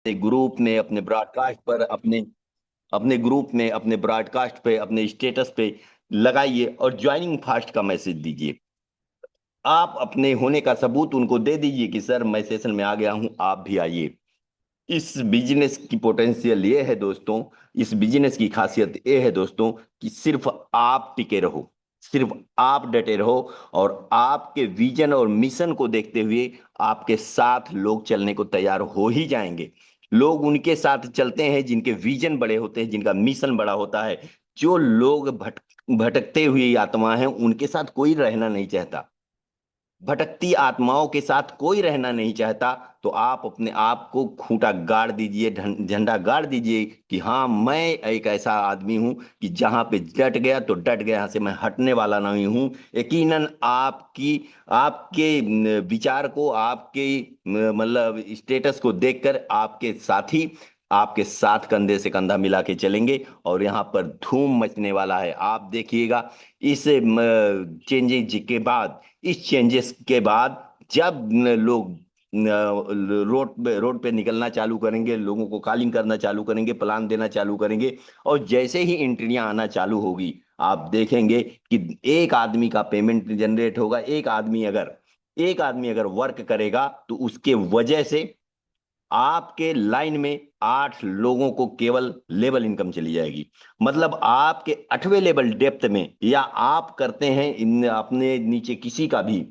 Group में, अपने broadcast पर, अपने अपने ग्रुप में, अपने ब्रॉडकास्ट पे, अपने स्टेटस पे लगाइए और ज्वाइनिंग फास्ट का मैसेज दीजिए। आप अपने होने का सबूत उनको दे दीजिए कि सर मैं सेशन में आ गया हूं, आप भी आइए। इस बिजनेस की पोटेंशियल ये है दोस्तों, इस बिजनेस की खासियत ये है दोस्तों कि सिर्फ आप टिके रहो, सिर्फ आप डटे रहो, और आपके विजन और मिशन को देखते हुए आपके साथ लोग चलने को तैयार हो ही जाएंगे। लोग उनके साथ चलते हैं जिनके विजन बड़े होते हैं, जिनका मिशन बड़ा होता है। जो लोग भटकते हुए आत्मा हैं, उनके साथ कोई रहना नहीं चाहता। भटकती आत्माओं के साथ कोई रहना नहीं चाहता। तो आप अपने आप को खूंटा गाड़ दीजिए, झंडा गाड़ दीजिए कि हाँ, मैं एक ऐसा आदमी हूं कि जहां पे डट गया तो डट गया, यहां से मैं हटने वाला नहीं हूं। यकीनन आपकी आपके विचार को, आपके मतलब स्टेटस को देखकर आपके साथी आपके साथ कंधे से कंधा मिला के चलेंगे और यहाँ पर धूम मचने वाला है। आप देखिएगा इस चेंजेस के बाद जब लोग रोड पे निकलना चालू करेंगे, लोगों को कॉलिंग करना चालू करेंगे, प्लान देना चालू करेंगे, और जैसे ही एंट्रियां आना चालू होगी, आप देखेंगे कि एक आदमी का पेमेंट जनरेट होगा। एक आदमी अगर वर्क करेगा तो उसके वजह से आपके लाइन में 8 लोगों को केवल लेवल इनकम चली जाएगी। मतलब आपके 8वें लेवल डेप्थ में, या आप करते हैं इन अपने नीचे किसी का भी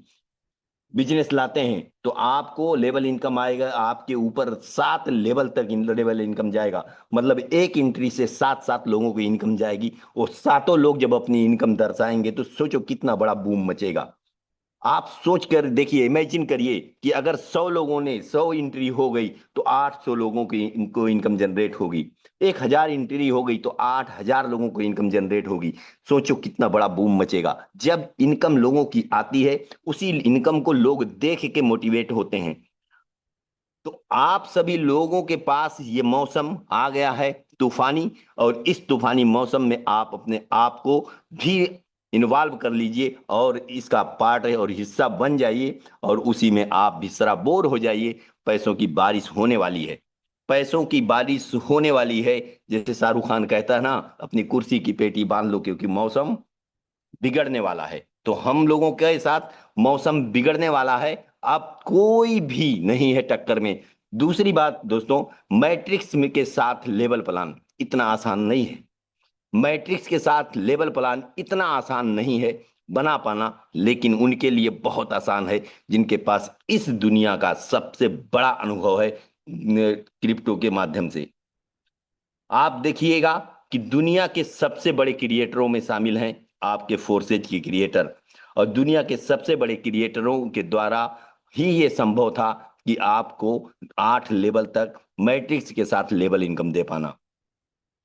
बिजनेस लाते हैं, तो आपको लेवल इनकम आएगा, आपके ऊपर 7 लेवल तक लेवल इनकम जाएगा। मतलब एक एंट्री से 7 7 लोगों की इनकम जाएगी। वो सातों लोग जब अपनी इनकम दर्शाएंगे तो सोचो कितना बड़ा बूम मचेगा। आप सोच कर देखिए, इमेजिन करिए कि अगर 100 लोगों ने 100 एंट्री हो गई तो 800 लोगों की इनको इनकम जनरेट होगी। 1000 एंट्री हो गई तो 8000 लोगों को इनकम जनरेट होगी। सोचो कितना बड़ा बूम मचेगा। जब इनकम लोगों की आती है, उसी इनकम को लोग देख के मोटिवेट होते हैं। तो आप सभी लोगों के पास ये मौसम आ गया है तूफानी, और इस तूफानी मौसम में आप अपने आप को भी इन्वॉल्व कर लीजिए और इसका पार्ट और हिस्सा बन जाइए, और उसी में आप भी सराबोर हो जाइए। पैसों की बारिश होने वाली है, पैसों की बारिश होने वाली है। जैसे शाहरुख खान कहता है ना, अपनी कुर्सी की पेटी बांध लो क्योंकि मौसम बिगड़ने वाला है। तो हम लोगों के साथ मौसम बिगड़ने वाला है। अब कोई भी नहीं है टक्कर में। दूसरी बात दोस्तों, मैट्रिक्स में के साथ लेवल प्लान इतना आसान नहीं है। मैट्रिक्स के साथ लेवल प्लान इतना आसान नहीं है बना पाना, लेकिन उनके लिए बहुत आसान है जिनके पास इस दुनिया का सबसे बड़ा अनुभव है क्रिप्टो के माध्यम से। आप देखिएगा कि दुनिया के सबसे बड़े क्रिएटरों में शामिल हैं आपके फोर्सेज के क्रिएटर, और दुनिया के सबसे बड़े क्रिएटरों के द्वारा ही ये संभव था कि आपको 8 लेवल तक मैट्रिक्स के साथ लेवल इनकम दे पाना।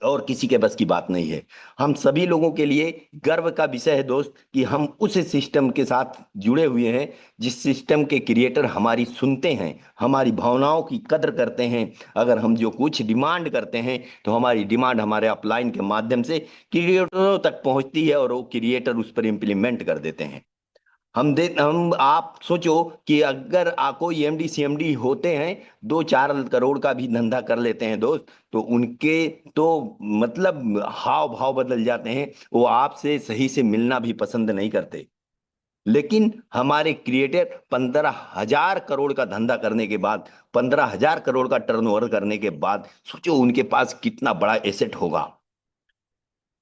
और किसी के बस की बात नहीं है। हम सभी लोगों के लिए गर्व का विषय है दोस्त कि हम उस सिस्टम के साथ जुड़े हुए हैं जिस सिस्टम के क्रिएटर हमारी सुनते हैं, हमारी भावनाओं की कद्र करते हैं। अगर हम जो कुछ डिमांड करते हैं तो हमारी डिमांड हमारे अपलाइन के माध्यम से क्रिएटरों तक पहुंचती है और वो क्रिएटर उस पर इम्प्लीमेंट कर देते हैं। हम आप सोचो कि अगर कोई एमडी सीएमडी होते हैं, 2 4 करोड़ का भी धंधा कर लेते हैं दोस्त, तो उनके तो मतलब हाव भाव बदल जाते हैं। वो आपसे सही से मिलना भी पसंद नहीं करते। लेकिन हमारे क्रिएटर 15,000 करोड़ का धंधा करने के बाद, 15,000 करोड़ का टर्नओवर करने के बाद, सोचो उनके पास कितना बड़ा एसेट होगा।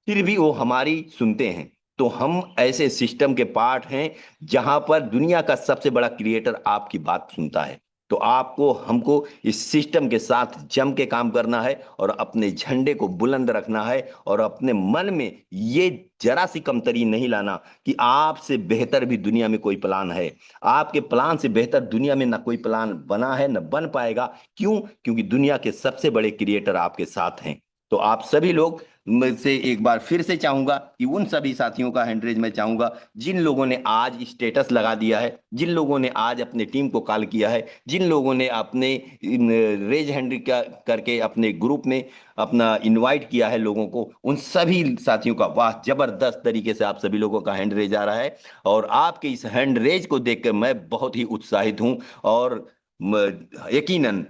फिर भी वो हमारी सुनते हैं। तो हम ऐसे सिस्टम के पार्ट हैं जहां पर दुनिया का सबसे बड़ा क्रिएटर आपकी बात सुनता है। तो आपको हमको इस सिस्टम के साथ जम के काम करना है और अपने झंडे को बुलंद रखना है, और अपने मन में ये जरा सी कमतरी नहीं लाना कि आपसे बेहतर भी दुनिया में कोई प्लान है। आपके प्लान से बेहतर दुनिया में ना कोई प्लान बना है, ना बन पाएगा। क्यों? क्योंकि दुनिया के सबसे बड़े क्रिएटर आपके साथ हैं। तो आप सभी लोग, मैं से एक बार फिर से चाहूंगा कि उन सभी साथियों का हैंड रेज मैं चाहूंगा जिन लोगों ने आज स्टेटस लगा दिया है, जिन लोगों ने आज अपने टीम को कॉल किया है, जिन लोगों ने अपने रेज हैंड का करके अपने ग्रुप में अपना इनवाइट किया है लोगों को, उन सभी साथियों का वाह, जबरदस्त तरीके से आप सभी लोगों का हैंड रेज आ रहा है। और आपके इस हैंड रेज को देखकर मैं बहुत ही उत्साहित हूं। और यकीनन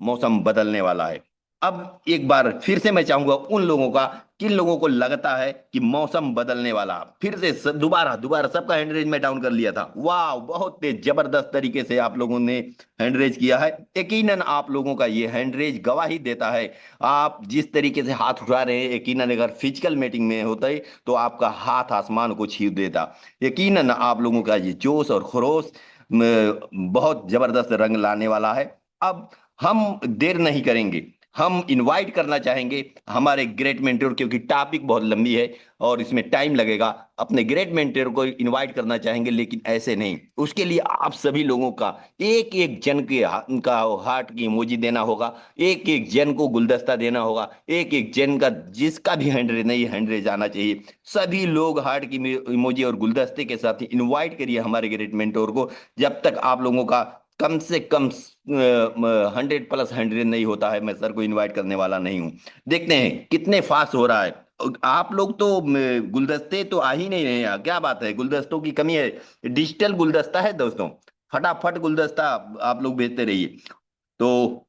मौसम बदलने वाला है। अब एक बार फिर से मैं चाहूंगा उन लोगों का, किन लोगों को लगता है कि मौसम बदलने वाला, फिर से दोबारा दोबारा सबका हैंड रेज में डाउन कर लिया था। वाह, बहुत तेज जबरदस्त तरीके से आप लोगों ने हैंड रेज किया है। यकीनन आप लोगों का ये हैंड रेज गवाही देता है, आप जिस तरीके से हाथ उठा रहे हैं, यकीनन अगर फिजिकल मीटिंग में होते तो आपका हाथ आसमान को छू देता। यकीनन आप लोगों का ये जोश और खरोश बहुत जबरदस्त रंग लाने वाला है। अब हम देर नहीं करेंगे, हम इनवाइट करना चाहेंगे हमारे ग्रेट मेंटर, क्योंकि टॉपिक बहुत लंबी है और इसमें टाइम लगेगा। अपने ग्रेट मेंटर को इनवाइट करना चाहेंगे, लेकिन ऐसे नहीं, उसके लिए आप सभी लोगों का एक एक जन के उनका हार्ट की इमोजी देना होगा, एक एक जन को गुलदस्ता देना होगा, एक एक जन का जिसका भी हैंड नहीं हैंड रेज आना चाहिए, सभी लोग हार्ट की इमोजी और गुलदस्ते के साथ इनवाइट करिए हमारे ग्रेट मेंटर को। जब तक आप लोगों का कम से कम 100+100 नहीं होता है, मैं सर को इनवाइट करने वाला नहीं हूँ। देखते हैं कितने फास्ट हो रहा है। आप लोग तो गुलदस्ते तो आ ही नहीं रहे हैं, क्या बात है, गुलदस्तों की कमी है। डिजिटल गुलदस्ता है दोस्तों, फटाफट गुलदस्ता आप लोग भेजते रहिए। तो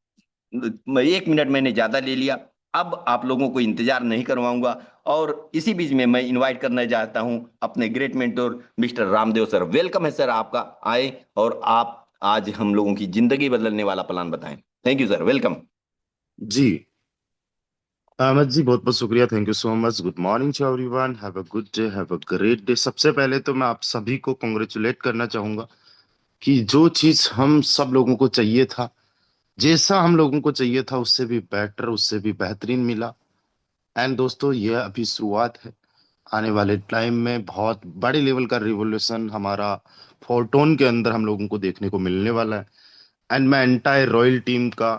1 मिनट मैंने ज्यादा ले लिया, अब आप लोगों को इंतजार नहीं करवाऊंगा, और इसी बीच में मैं इनवाइट करना चाहता हूं अपने great mentor mister Ramdev sir. Welcome है सर आपका, आए और आप आज हम लोगों की जिंदगी बदलने वाला प्लान बताएं। Thank you sir, welcome. जी अहमद जी, बहुत बहुत शुक्रिया। Thank you so much. Good morning to everyone. Have a good day, have a great day. सबसे पहले तो मैं आप सभी को कॉन्ग्रेचुलेट करना चाहूंगा कि जो चीज हम सब लोगों को चाहिए था, जैसा हम लोगों को चाहिए था, उससे भी बेटर, उससे भी बेहतरीन मिला। एंड दोस्तों, यह अभी शुरुआत है। आने वाले टाइम में बहुत बड़े लेवल का रिवोल्यूशन हमारा फोरटोन के अंदर हम लोगों को देखने को मिलने वाला है। एंड मैं एंटायर रॉयल टीम का,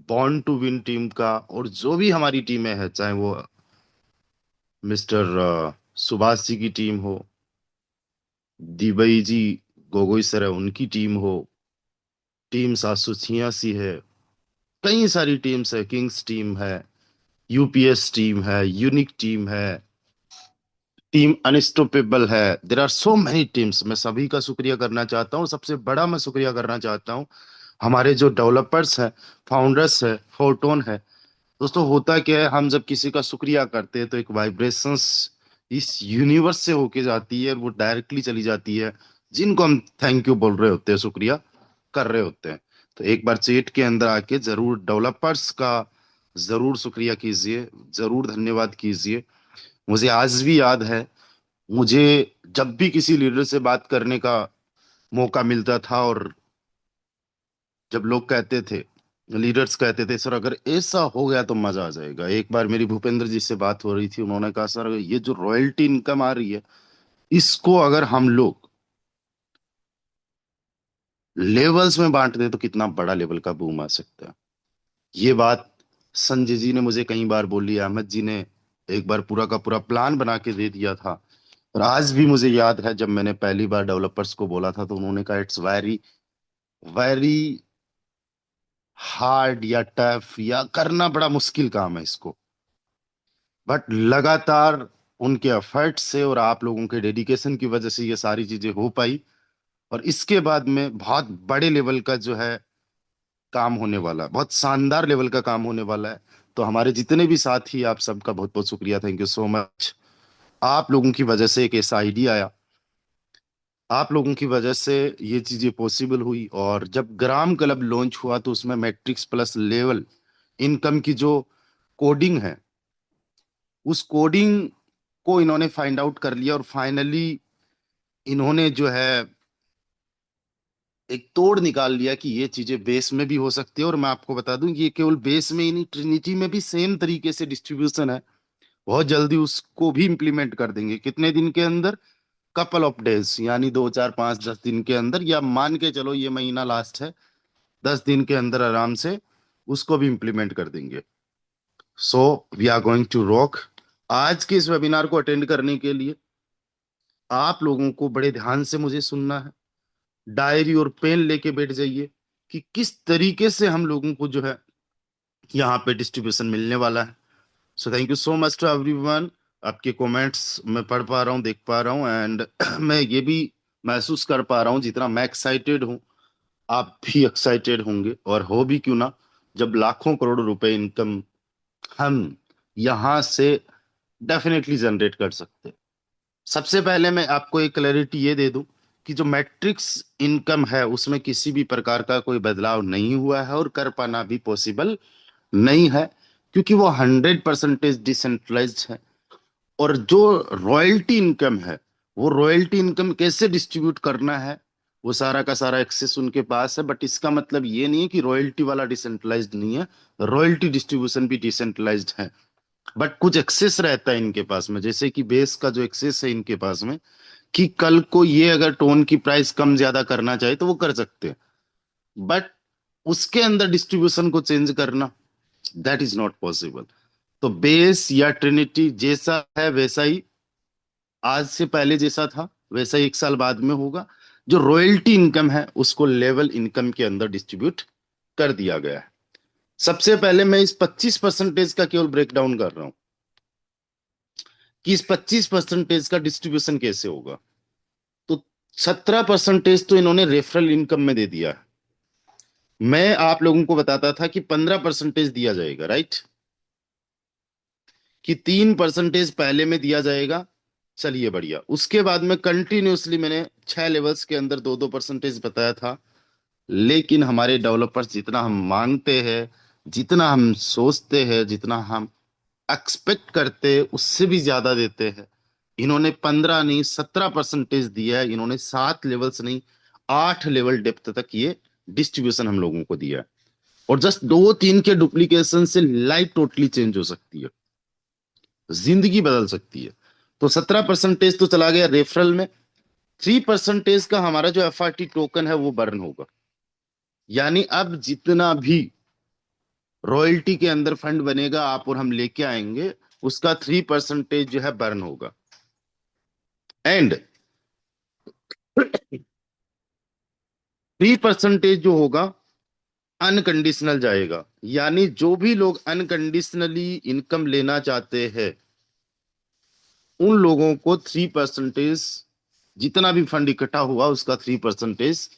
बॉर्न टू विन टीम का, और जो भी हमारी टीमें हैं, चाहे वो मिस्टर सुभाष जी की टीम हो, दिबई जी गोगोई सर है उनकी टीम हो, टीम 786 है, कई सारी टीम्स है, किंग्स टीम है, यूपीएस टीम है, यूनिक टीम है, टीम अनस्टॉपेबल है। There are so many teams. मैं सभी का शुक्रिया करना चाहता हूँ। सबसे बड़ा मैं शुक्रिया करना चाहता हूँ हमारे जो डेवलपर्स हैं, फाउंडर्स है, फोरटोन है। दोस्तों, होता क्या है, हम जब किसी का शुक्रिया करते हैं तो एक वाइब्रेशंस इस यूनिवर्स से होके जाती है और वो डायरेक्टली चली जाती है जिनको हम थैंक यू बोल रहे होते हैं, शुक्रिया कर रहे होते हैं। तो एक बार चैट के अंदर आके जरूर डेवलपर्स का जरूर शुक्रिया कीजिए, जरूर धन्यवाद कीजिए। मुझे आज भी याद है, मुझे जब भी किसी लीडर से बात करने का मौका मिलता था, और जब लोग कहते थे, लीडर्स कहते थे, सर अगर ऐसा हो गया तो मजा आ जाएगा। एक बार मेरी भूपेंद्र जी से बात हो रही थी, उन्होंने कहा सर ये जो रॉयल्टी इनकम आ रही है, इसको अगर हम लोग लेवल्स में बांट दें तो कितना बड़ा लेवल का बूम आ सकता है। ये बात संजय जी ने मुझे कई बार बोली, अहमद जी ने एक बार पूरा का पूरा प्लान बना के दे दिया था। और आज भी मुझे याद है, जब मैंने पहली बार डेवलपर्स को बोला था तो उन्होंने कहा इट्स वेरी वेरी हार्ड या टफ या करना बड़ा मुश्किल काम है इसको। बट लगातार उनके एफर्ट से और आप लोगों के डेडिकेशन की वजह से ये सारी चीजें हो पाई। और इसके बाद में बहुत बड़े लेवल का जो है काम होने वाला है, बहुत शानदार लेवल का काम होने वाला है। तो हमारे जितने भी साथी, आप सबका बहुत बहुत शुक्रिया। Thank you so much. आप लोगों की वजह से एक ऐसा आइडिया आया, आप लोगों की वजह से ये चीजें पॉसिबल हुई। और जब ग्राम क्लब लॉन्च हुआ तो उसमें मैट्रिक्स प्लस लेवल इनकम की जो कोडिंग है, उस कोडिंग को इन्होंने फाइंड आउट कर लिया, और फाइनली इन्होंने जो है एक तोड़ निकाल लिया कि ये चीजें बेस में भी हो सकती है। और मैं आपको बता दूं कि ये केवल बेस में ही नहीं, ट्रिनिटी में भी सेम तरीके से डिस्ट्रीब्यूशन है। बहुत जल्दी उसको भी इम्प्लीमेंट कर देंगे। कितने दिन के अंदर? कपल ऑफ डेज, यानी 2 4 5 10 दिन के अंदर, या मान के चलो ये महीना लास्ट है, 10 दिन के अंदर आराम से उसको भी इम्प्लीमेंट कर देंगे। So we are going to rock. आज के इस वेबिनार को अटेंड करने के लिए आप लोगों को बड़े ध्यान से मुझे सुनना है। डायरी और पेन लेके बैठ जाइए कि किस तरीके से हम लोगों को जो है यहाँ पे डिस्ट्रीब्यूशन मिलने वाला है। So thank you so much to everyone. आपके कमेंट्स मैं पढ़ पा रहा हूँ, देख पा रहा हूँ, एंड मैं ये भी महसूस कर पा रहा हूँ, जितना मैं एक्साइटेड हूँ आप भी एक्साइटेड होंगे, और हो भी क्यों ना, जब लाखों करोड़ रुपए इनकम हम यहां से डेफिनेटली जनरेट कर सकते हैं। सबसे पहले मैं आपको एक क्लैरिटी ये दे दूं कि जो मैट्रिक्स इनकम है उसमें किसी भी प्रकार का कोई बदलाव नहीं हुआ है और कर पाना भी पॉसिबल नहीं है, क्योंकि वो 100% डिसेंट्रलाइज्ड है। और जो रॉयल्टी इनकम है, वो रॉयल्टी इनकम कैसे डिस्ट्रीब्यूट करना है, वो सारा का सारा एक्सेस उनके पास है। बट इसका मतलब ये नहीं है कि रॉयल्टी वाला डिसेंट्रलाइज्ड नहीं है, रॉयल्टी डिस्ट्रीब्यूशन भी डिसेंट्रलाइज्ड है। बट कुछ एक्सेस रहता है इनके पास में, जैसे कि बेस का जो एक्सेस है इनके पास में, कि कल को ये अगर टोन की प्राइस कम ज्यादा करना चाहे तो वो कर सकते हैं। बट उसके अंदर डिस्ट्रीब्यूशन को चेंज करना, दैट इज नॉट पॉसिबल। तो बेस या ट्रिनिटी जैसा है वैसा ही, आज से पहले जैसा था वैसा ही 1 साल बाद में होगा। जो रॉयल्टी इनकम है उसको लेवल इनकम के अंदर डिस्ट्रीब्यूट कर दिया गया है। सबसे पहले मैं इस 25% का केवल ब्रेक डाउन कर रहा हूं कि इस 25% का डिस्ट्रीब्यूशन कैसे होगा। तो 17% तो इन्होंने रेफरल इनकम में दे दिया है। मैं आप लोगों को बताता था कि 15% दिया जाएगा, राइट, कि 3% पहले में दिया जाएगा। चलिए बढ़िया, उसके बाद में कंटिन्यूअसली मैंने 6 लेवल्स के अंदर 2-2% बताया था। लेकिन हमारे डेवलपर्स जितना हम मांगते हैं, जितना हम सोचते हैं, जितना हम एक्सपेक्ट करते हैं, उससे भी ज्यादा देते हैं। इन्होंने 15 नहीं 17% दिया है। इन्होंने 7 लेवल्स नहीं 8 लेवल डेप्थ तक ये डिस्ट्रीब्यूशन हम लोगों को दिया है। और जस्ट 2-3 के डुप्लीकेशन से लाइफ टोटली चेंज हो सकती है, जिंदगी बदल सकती है। तो 17% तो चला गया रेफरल में। 3% का हमारा जो FRT टोकन है वो बर्न होगा। यानी अब जितना भी रॉयल्टी के अंदर फंड बनेगा आप और हम लेके आएंगे, उसका 3% जो है बर्न होगा। एंड 3% जो होगा अनकंडीशनल जाएगा। यानी जो भी लोग अनकंडीशनली इनकम लेना चाहते हैं उन लोगों को 3%, जितना भी फंड इकट्ठा हुआ उसका 3%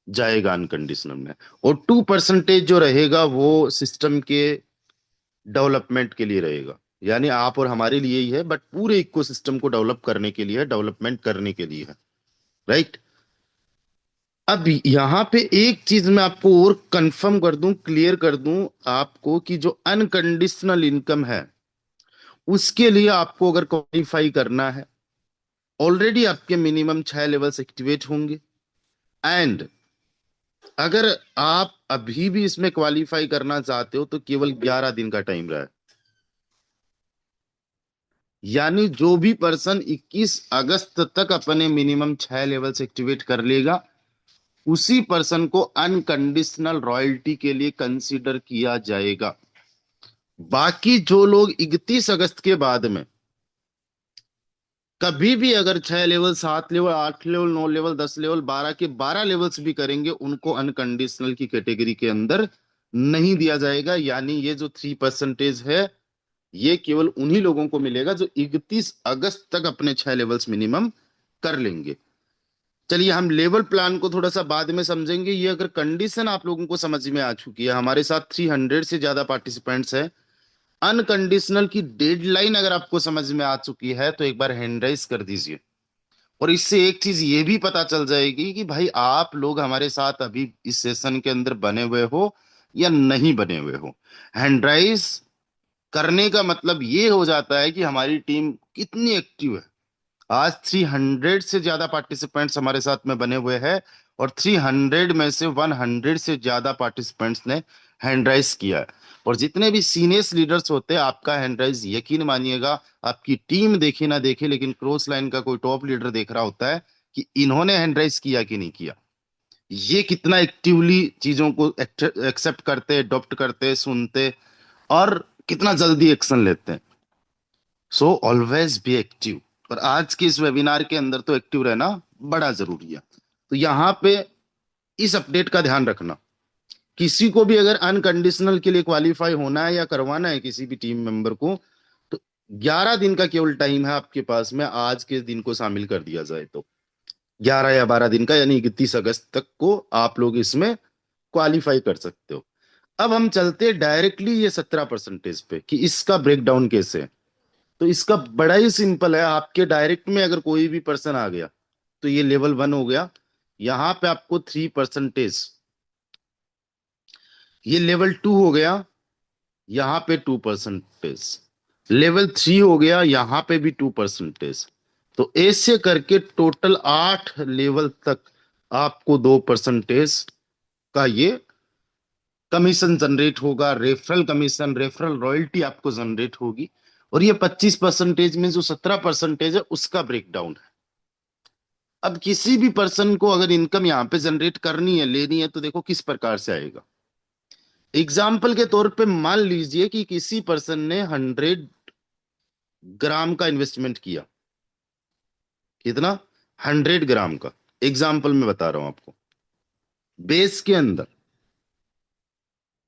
जाएगा अनकंडीशनल में। और 2% जो रहेगा वो सिस्टम के डेवलपमेंट के लिए रहेगा। यानी आप और हमारे लिए ही है, बट पूरे इकोसिस्टम को डेवलप करने के लिए है, डेवलपमेंट करने के लिए है, राइट। अब यहां पे एक चीज मैं आपको और कंफर्म कर दूं, क्लियर कर दूं आपको, कि जो अनकंडीशनल इनकम है उसके लिए आपको अगर क्वालिफाई करना है, ऑलरेडी आपके मिनिमम 6 लेवल्स एक्टिवेट होंगे। एंड अगर आप अभी भी इसमें क्वालिफाई करना चाहते हो तो केवल 11 दिन का टाइम रहा है। यानी जो भी पर्सन 21 अगस्त तक अपने मिनिमम 6 लेवल्स एक्टिवेट कर लेगा, उसी पर्सन को अनकंडीशनल रॉयल्टी के लिए कंसीडर किया जाएगा। बाकी जो लोग 31 अगस्त के बाद में कभी भी अगर 6 level 7 level 8 level 9 level 10 level 12 के 12 लेवल्स भी करेंगे, उनको अनकंडीशनल की कैटेगरी के अंदर नहीं दिया जाएगा। यानी ये जो 3% है ये केवल उन्हीं लोगों को मिलेगा जो 31 अगस्त तक अपने 6 लेवल्स मिनिमम कर लेंगे। चलिए हम लेवल प्लान को थोड़ा सा बाद में समझेंगे। ये अगर कंडीशन आप लोगों को समझ में आ चुकी है, हमारे साथ 300 से ज्यादा पार्टिसिपेंट्स हैं, अनकंडीशनल की डेडलाइन अगर आपको समझ में आ चुकी है तो एक बार हैंड राइज कर दीजिए। और इससे एक चीज ये भी पता चल जाएगी कि भाई आप लोग हमारे साथ अभी इस सेशन के अंदर बने हुए हो या नहीं बने हुए हो। हैंड राइज करने का मतलब ये हो जाता है कि हमारी टीम कितनी एक्टिव है। आज 300 से ज्यादा पार्टिसिपेंट्स हमारे साथ में बने हुए हैं, और 300 में से 100 से ज्यादा पार्टिसिपेंट्स ने हैंड राइज किया है। और जितने भी सीनियर्स लीडर्स होते हैं, आपका हैंड राइज यकीन मानिएगा, आपकी टीम देखे ना देखे लेकिन क्रॉस लाइन का कोई टॉप लीडर देख रहा होता है कि इन्होंने हैंड राइज किया कि नहीं किया। ये कितना एक्टिवली चीजों को एक्सेप्ट करते, अडॉप्ट करते, सुनते, और कितना जल्दी एक्शन लेते हैं। So always be active. और आज के इस वेबिनार के अंदर तो एक्टिव रहना बड़ा जरूरी है। तो यहाँ पे इस अपडेट का ध्यान रखना, किसी को भी अगर अनकंडीशनल के लिए क्वालिफाई होना है या करवाना है किसी भी टीम मेंबर को, तो 11 दिन का केवल टाइम है आपके पास में। आज के दिन को शामिल कर दिया जाए तो 11 या 12 दिन का, यानी 31 अगस्त तक को आप लोग इसमें क्वालिफाई कर सकते हो। अब हम चलते डायरेक्टली ये 17% पे कि इसका ब्रेकडाउन कैसे है। तो इसका बड़ा ही सिंपल है, आपके डायरेक्ट में अगर कोई भी पर्सन आ गया तो ये लेवल 1 हो गया, यहां पे आपको 3%, ये लेवल 2 हो गया, यहां पे 2%, लेवल 3 हो गया, यहां पे भी 2%। तो ऐसे करके टोटल 8 लेवल तक आपको 2% का ये कमीशन जनरेट होगा, रेफरल कमीशन, रेफरल रॉयल्टी आपको जनरेट होगी। और ये 25% में जो 17% है उसका ब्रेकडाउन है। अब किसी भी पर्सन को अगर इनकम यहां पे जनरेट करनी है, लेनी है, तो देखो किस प्रकार से आएगा। एग्जाम्पल के तौर पे मान लीजिए कि किसी पर्सन ने 100 ग्राम का इन्वेस्टमेंट किया। कितना? 100 ग्राम का। एग्जाम्पल में बता रहा हूं आपको, बेस के अंदर।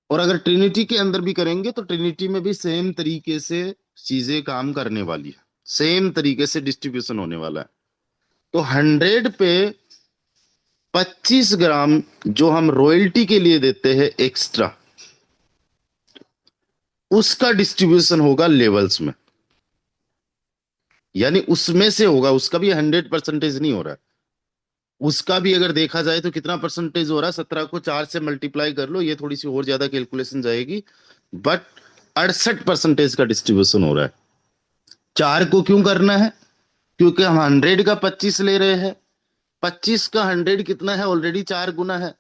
और अगर ट्रिनिटी के अंदर भी करेंगे तो ट्रिनिटी में भी सेम तरीके से चीजें काम करने वाली है, सेम तरीके से डिस्ट्रीब्यूशन होने वाला है। तो 100 पे 25 ग्राम जो हम रॉयल्टी के लिए देते हैं एक्स्ट्रा, उसका डिस्ट्रीब्यूशन होगा लेवल्स में। यानी उसमें से होगा, उसका भी 100% नहीं हो रहा है। उसका भी अगर देखा जाए तो कितना परसेंटेज हो रहा है, 17 को 4 से मल्टीप्लाई कर लो, ये थोड़ी सी और ज्यादा कैलकुलेशन जाएगी, बट 68% का डिस्ट्रीब्यूशन हो रहा है। 4 को क्यों करना है? क्योंकि हम 100 का 25 ले रहे हैं, 25 का 100 कितना है? ऑलरेडी 4 गुना है।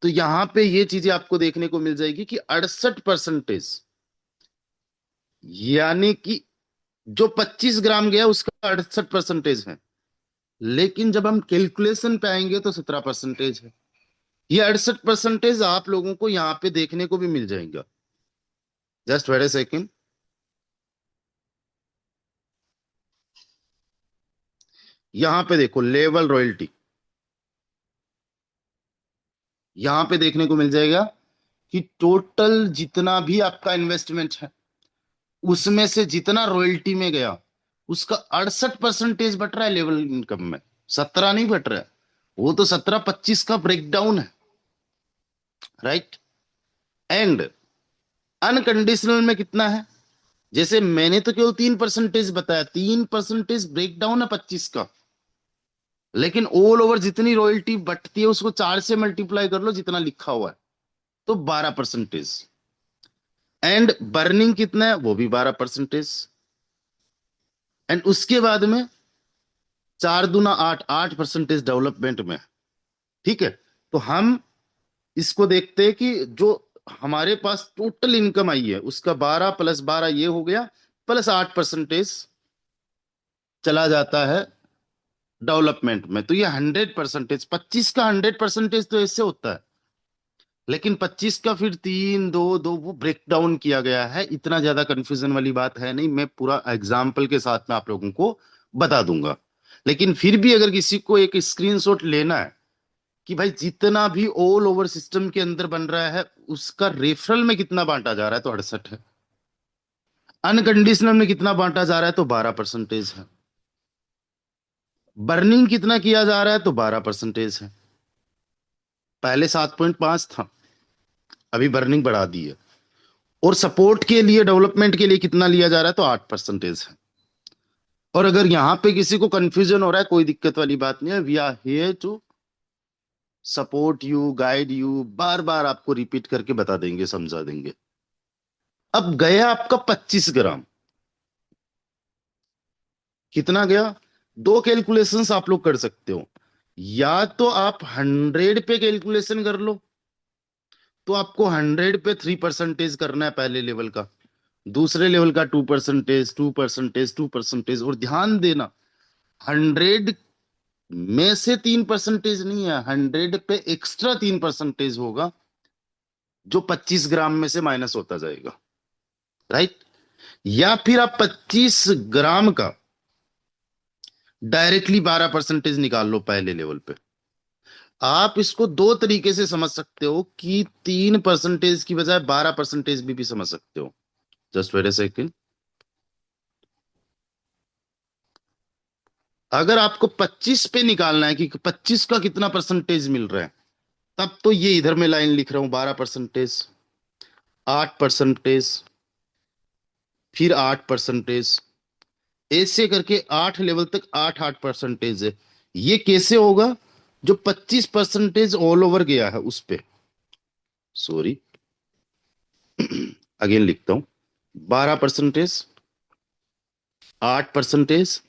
तो यहां पे ये चीजें आपको देखने को मिल जाएगी कि 68%, यानी कि जो 25 ग्राम गया उसका 68% है। लेकिन जब हम कैलकुलेशन पे आएंगे तो 17% है। ये 68% आप लोगों को यहाँ पे देखने को भी मिल जाएगा। जस्ट वेट ए सेकेंड। यहां पे देखो लेवल रॉयल्टी, यहां पे देखने को मिल जाएगा कि टोटल जितना भी आपका इन्वेस्टमेंट है उसमें से जितना रॉयल्टी में गया उसका 68% बट रहा है लेवल इनकम में, 17 नहीं बट रहा है। वो तो 17-25 का ब्रेकडाउन है, राइट। एंड अनकंडीशनल में कितना है? जैसे मैंने तो केवल 3% बताया, 3% ब्रेकडाउन है 25 का। लेकिन ऑल ओवर जितनी रॉयल्टी बटती है उसको 4 से मल्टीप्लाई कर लो जितना लिखा हुआ है, तो 12%। एंड बर्निंग कितना है? वो भी 12%। एंड उसके बाद में 4 दूना 8, 8% डेवलपमेंट में। ठीक है। तो हम इसको देखते हैं कि जो हमारे पास टोटल इनकम आई है उसका 12 + 12 ये हो गया, प्लस 8% चला जाता है डेवलपमेंट में। तो ये 100%, 25 का 100% तो ऐसे होता है। लेकिन 25 का फिर 3 2 2 वो ब्रेक डाउन किया गया है। इतना ज्यादा कंफ्यूजन वाली बात है नहीं, मैं पूरा एग्जाम्पल के साथ में आप लोगों को बता दूंगा। लेकिन फिर भी अगर किसी को एक स्क्रीनशॉट लेना है कि भाई जितना भी ऑल ओवर सिस्टम के अंदर बन रहा है उसका रेफरल में कितना बांटा जा रहा है, तो 68 है। अनकंडीशनल में कितना बांटा जा रहा है, तो 12% है। बर्निंग कितना किया जा रहा है, तो 12% है। पहले 7.5 था, अभी बर्निंग बढ़ा दी है। और सपोर्ट के लिए, डेवलपमेंट के लिए कितना लिया जा रहा है, तो 8% है। और अगर यहां पे किसी को कंफ्यूजन हो रहा है, कोई दिक्कत वाली बात नहीं है, we are here to support you, guide you, बार बार आपको रिपीट करके बता देंगे, समझा देंगे। अब गया आपका 25 ग्राम, कितना गया? दो कैलकुलेशंस आप लोग कर सकते हो। या तो आप 100 पे कैलकुलेशन कर लो, तो आपको 100 पे 3% करना है पहले लेवल का, दूसरे लेवल का 2%, 2%, 2%। और ध्यान देना, 100 में से 3% नहीं है, 100 पे एक्स्ट्रा 3% होगा जो 25 ग्राम में से माइनस होता जाएगा, राइट। या फिर आप 25 ग्राम का डायरेक्टली 12% निकाल लो पहले लेवल पे। आप इसको दो तरीके से समझ सकते हो कि 3% की बजाय 12% भी समझ सकते हो। जस्ट वेट ए सेकेंड। अगर आपको 25 पे निकालना है कि 25 का कितना परसेंटेज मिल रहा है, तब तो ये इधर में लाइन लिख रहा हूं 12%। 8%, फिर 8%, ऐसे करके 8 लेवल तक 8-8% है। ये कैसे होगा? जो 25% ऑल ओवर गया है उस पे, सॉरी, अगेन लिखता हूं, 12%, 8%,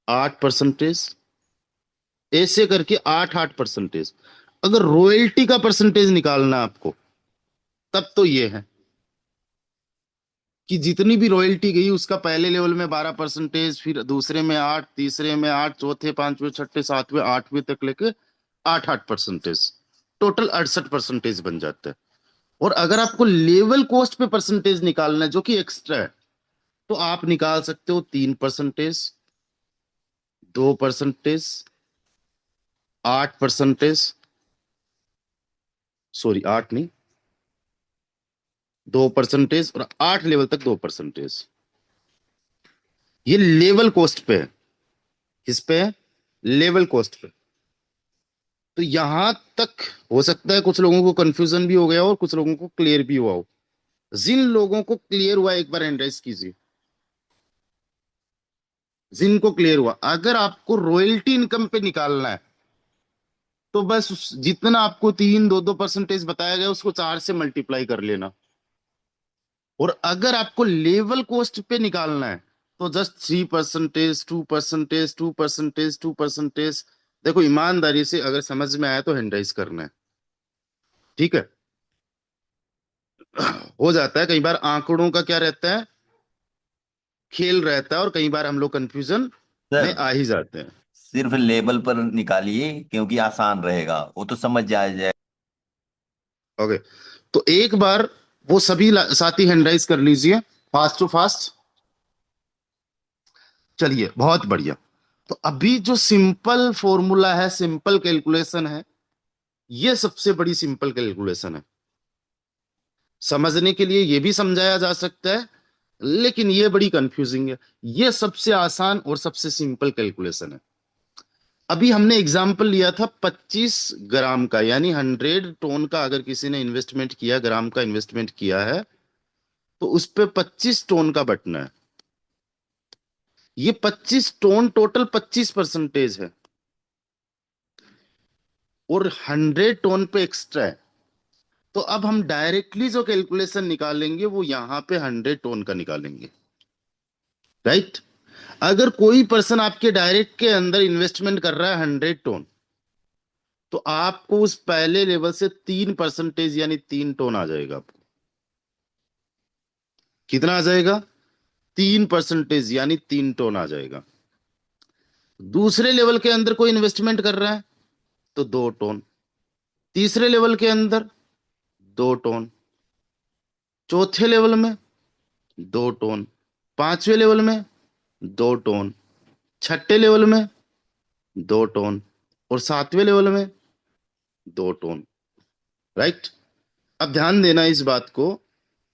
8%, ऐसे करके 8-8%। अगर रॉयल्टी का परसेंटेज निकालना है आपको, तब तो ये है कि जितनी भी रॉयल्टी गई उसका पहले लेवल में 12%, फिर दूसरे में 8, तीसरे में 8, चौथे, पांचवे, छठे, सातवें, आठवें तक लेके 8-8%, टोटल 68% बन जाता है। और अगर आपको लेवल कॉस्ट पे परसेंटेज निकालना है जो कि एक्स्ट्रा है, तो आप निकाल सकते हो 3%, 2%, 8%, सॉरी 8 नहीं, 2%, और 8 लेवल तक 2%। ये लेवल कॉस्ट पे है। किस पे है? लेवल कॉस्ट पे। तो यहां तक हो सकता है कुछ लोगों को कंफ्यूजन भी हो गया हो और कुछ लोगों को क्लियर भी हुआ हो। जिन लोगों को क्लियर हुआ एक बार हैंड राइज कीजिए। जिनको क्लियर हुआ, अगर आपको रॉयल्टी इनकम पे निकालना है तो बस जितना आपको 3-2-2% बताया गया उसको 4 से मल्टीप्लाई कर लेना। और अगर आपको लेवल कॉस्ट पे निकालना है तो जस्ट 3%, 2%, 2%, 2%। देखो ईमानदारी से अगर समझ में आया तो हैंड राइज करना है, ठीक है? हो जाता है कई बार आंकड़ों का क्या रहता है, खेल रहता है, और कई बार हम लोग कंफ्यूजन में सर आ ही जाते हैं। सिर्फ लेबल पर निकालिए क्योंकि आसान रहेगा, वो तो समझ जाए। ओके, तो एक बार वो सभी साथी हैंड राइज कर लीजिए, फास्ट टू फास्ट। चलिए, बहुत बढ़िया। तो अभी जो सिंपल फॉर्मूला है, सिंपल कैलकुलेशन है, ये सबसे बड़ी सिंपल कैलकुलेशन है। समझने के लिए ये भी समझाया जा सकता है, लेकिन ये बड़ी कंफ्यूजिंग है। ये सबसे आसान और सबसे सिंपल कैलकुलेशन है। अभी हमने एग्जाम्पल लिया था 25 ग्राम का, यानी 100 टन का अगर किसी ने इन्वेस्टमेंट किया, ग्राम का इन्वेस्टमेंट किया है, तो उस पे 25 टन का बटना है। ये 25 टन टोटल 25% है, और 100 टन पे एक्स्ट्रा है। तो अब हम डायरेक्टली जो कैलकुलेशन निकालेंगे वो यहां पे 100 टन का निकालेंगे, राइट? अगर कोई पर्सन आपके डायरेक्ट के अंदर इन्वेस्टमेंट कर रहा है 100 टन, तो आपको उस पहले लेवल से 3% यानी 3 टन आ जाएगा आपको। कितना आ जाएगा? 3% यानी 3 टन आ जाएगा। दूसरे लेवल के अंदर कोई इन्वेस्टमेंट कर रहा है तो 2 टन, तीसरे लेवल के अंदर 2 टन, चौथे लेवल में 2 टन, पांचवें लेवल में 2 टन, छठे लेवल में 2 टन, और सातवें लेवल में 2 टन, राइट? अब ध्यान देना इस बात को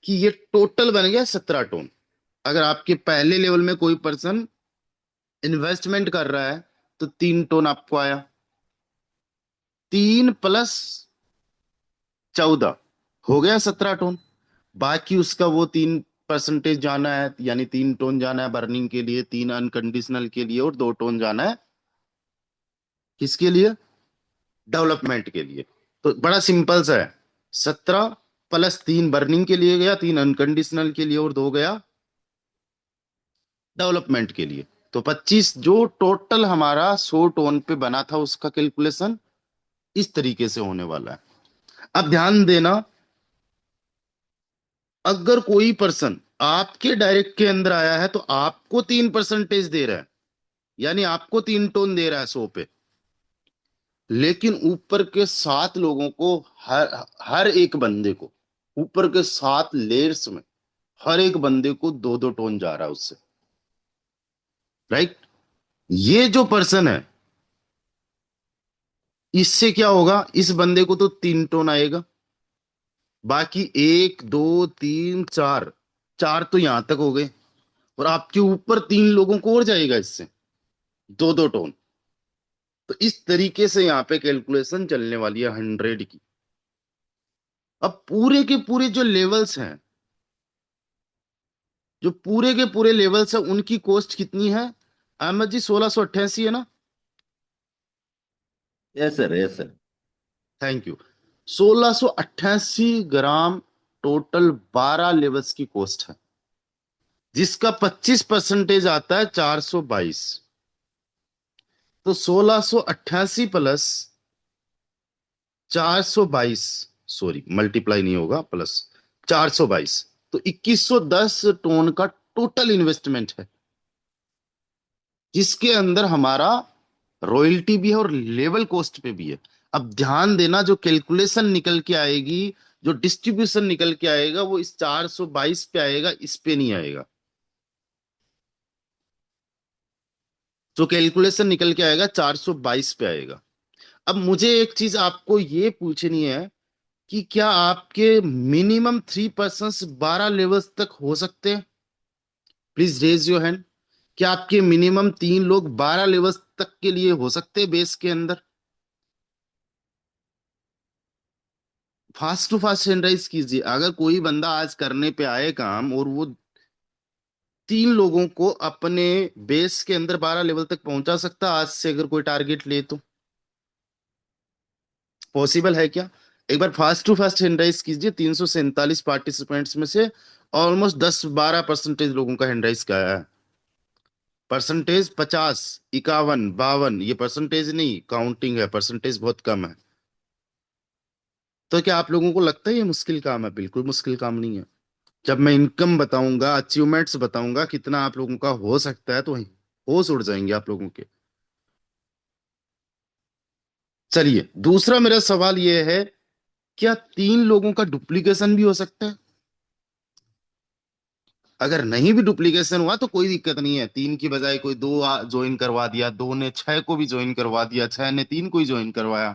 कि ये टोटल बन गया 17 टन। अगर आपके पहले लेवल में कोई पर्सन इन्वेस्टमेंट कर रहा है तो 3 टन आपको आया, 3 + 14 हो गया 17 टन। बाकी उसका वो 3% जाना है, यानी 3 टन जाना है बर्निंग के लिए, 3 अनकंडीशनल के लिए, और 2 टन जाना है किसके लिए? डेवलपमेंट के लिए। तो बड़ा सिंपल सा है, 17 + 3 बर्निंग के लिए गया, 3 अनकंडीशनल के लिए, और 2 गया डेवलपमेंट के लिए। तो 25 जो टोटल हमारा 100 टन पे बना था उसका कैलकुलेशन इस तरीके से होने वाला है। अब ध्यान देना, अगर कोई पर्सन आपके डायरेक्ट के अंदर आया है तो आपको 3% दे रहा है, यानी आपको 3 टन दे रहा है 100 पे, लेकिन ऊपर के 7 लोगों को, हर हर एक बंदे को, ऊपर के 7 लेयर्स में हर एक बंदे को 2-2 टन जा रहा है उससे, राइट? ये जो पर्सन है, इससे क्या होगा? इस बंदे को तो 3 टन आएगा, बाकी 1, 2, 3, 4, 4 तो यहां तक हो गए, और आपके ऊपर 3 लोगों को और जाएगा इससे 2-2 टन। तो इस तरीके से यहाँ पे कैलकुलेशन चलने वाली है 100 की। अब पूरे के पूरे जो लेवल्स हैं, जो पूरे के पूरे लेवल्स हैं, उनकी कॉस्ट कितनी है अहमद जी? 1688 है ना? Yes sir, yes sir. Thank you. 1688 gram total 12 levels की कॉस्ट है, जिसका 25% आता है 422। तो 1688 प्लस 422, सॉरी मल्टीप्लाई नहीं होगा, प्लस 422, तो 2110 टन का टोटल इन्वेस्टमेंट है, जिसके अंदर हमारा रॉयल्टी भी है और लेवल कॉस्ट पे भी है। अब ध्यान देना, जो कैलकुलेशन निकल के आएगी, जो डिस्ट्रीब्यूशन निकल के आएगा, वो इस 422 पे आएगा, इस पे नहीं आएगा। जो कैलकुलेशन निकल के आएगा 422 पे आएगा। अब मुझे एक चीज आपको ये पूछनी है कि क्या आपके मिनिमम 3 पर्सन 12 लेवल्स तक हो सकते हैं? Please raise your hand. क्या आपके मिनिमम 3 लोग 12 लेवल्स तक के लिए हो सकते हैं बेस के अंदर? Fast to fast hand raise कीजिए। अगर कोई बंदा आज करने पे आए काम, और वो 3 लोगों को अपने बेस के अंदर 12 लेवल तक पहुंचा सकता आज से, अगर कोई टारगेट ले तो पॉसिबल है क्या? एक बार fast to fast hand raise कीजिए। 347 पार्टिसिपेंट्स में से ऑलमोस्ट 10-12% लोगों का हैंड राइज का है। परसेंटेज 50, 51, 52, ये परसेंटेज नहीं काउंटिंग है, परसेंटेज बहुत कम है। तो क्या आप लोगों को लगता है ये मुश्किल काम है? बिल्कुल मुश्किल काम नहीं है। जब मैं इनकम बताऊंगा, अचीवमेंट्स बताऊंगा, कितना आप लोगों का हो सकता है, तो होश उड़ जाएंगे आप लोगों के। चलिए, दूसरा मेरा सवाल ये है, क्या 3 लोगों का डुप्लीकेशन भी हो सकता है? अगर नहीं भी डुप्लीकेशन हुआ तो कोई दिक्कत नहीं है, 3 की बजाय कोई 2 ज्वाइन करवा दिया, 2 ने 6 को भी ज्वाइन करवा दिया, 6 ने 3 को ही ज्वाइन करवाया,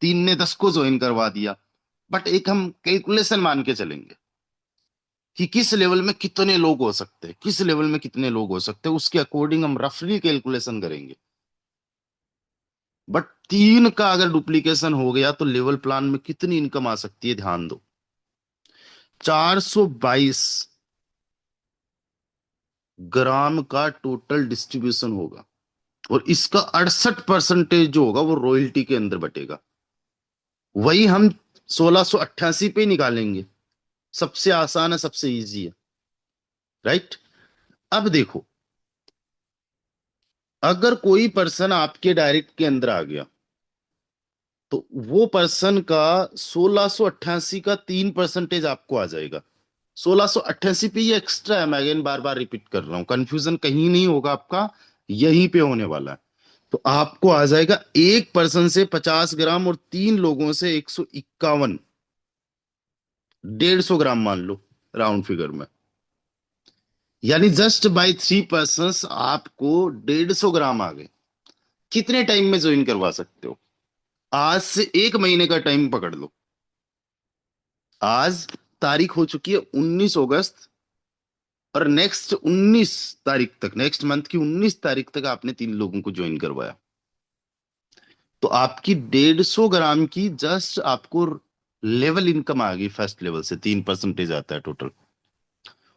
3 ने 10 को ज्वाइन करवा दिया। बट एक हम कैलकुलेशन मान के चलेंगे कि किस लेवल में कितने लोग हो सकते हैं, किस लेवल में कितने लोग हो सकते हैं, उसके अकॉर्डिंग हम रफली कैलकुलेशन करेंगे। बट 3 का अगर डुप्लीकेशन हो गया तो लेवल प्लान में कितनी इनकम आ सकती है, ध्यान दो। 422 ग्राम का टोटल डिस्ट्रीब्यूशन होगा, और इसका 68% जो होगा वो रॉयल्टी के अंदर बटेगा। वही हम 1688 पे ही निकालेंगे। सबसे आसान है, सबसे इजी है, राइट? अब देखो, अगर कोई पर्सन आपके डायरेक्ट के अंदर आ गया, तो वो पर्सन का 1688 का 3% आपको आ जाएगा। 1688 पे ये एक्स्ट्रा है, मैं अगेन बार बार रिपीट कर रहा हूं, कंफ्यूजन कहीं नहीं होगा आपका, यहीं पे होने वाला है। तो आपको आ जाएगा एक पर्सन से 50 ग्राम, और 3 लोगों से 151, 150 ग्राम मान लो राउंड फिगर में। यानी जस्ट बाय 3 पर्सन आपको 150 ग्राम आ गए। कितने टाइम में ज्वाइन करवा सकते हो? आज से 1 महीने का टाइम पकड़ लो। आज तारीख हो चुकी है 19 अगस्त, और नेक्स्ट 19 तारीख तक, नेक्स्ट मंथ की 19 तारीख तक आपने 3 लोगों को ज्वाइन करवाया, तो आपकी 150 ग्राम की जस्ट आपको लेवल इनकम आ गई फर्स्ट लेवल से। 3% आता है टोटल,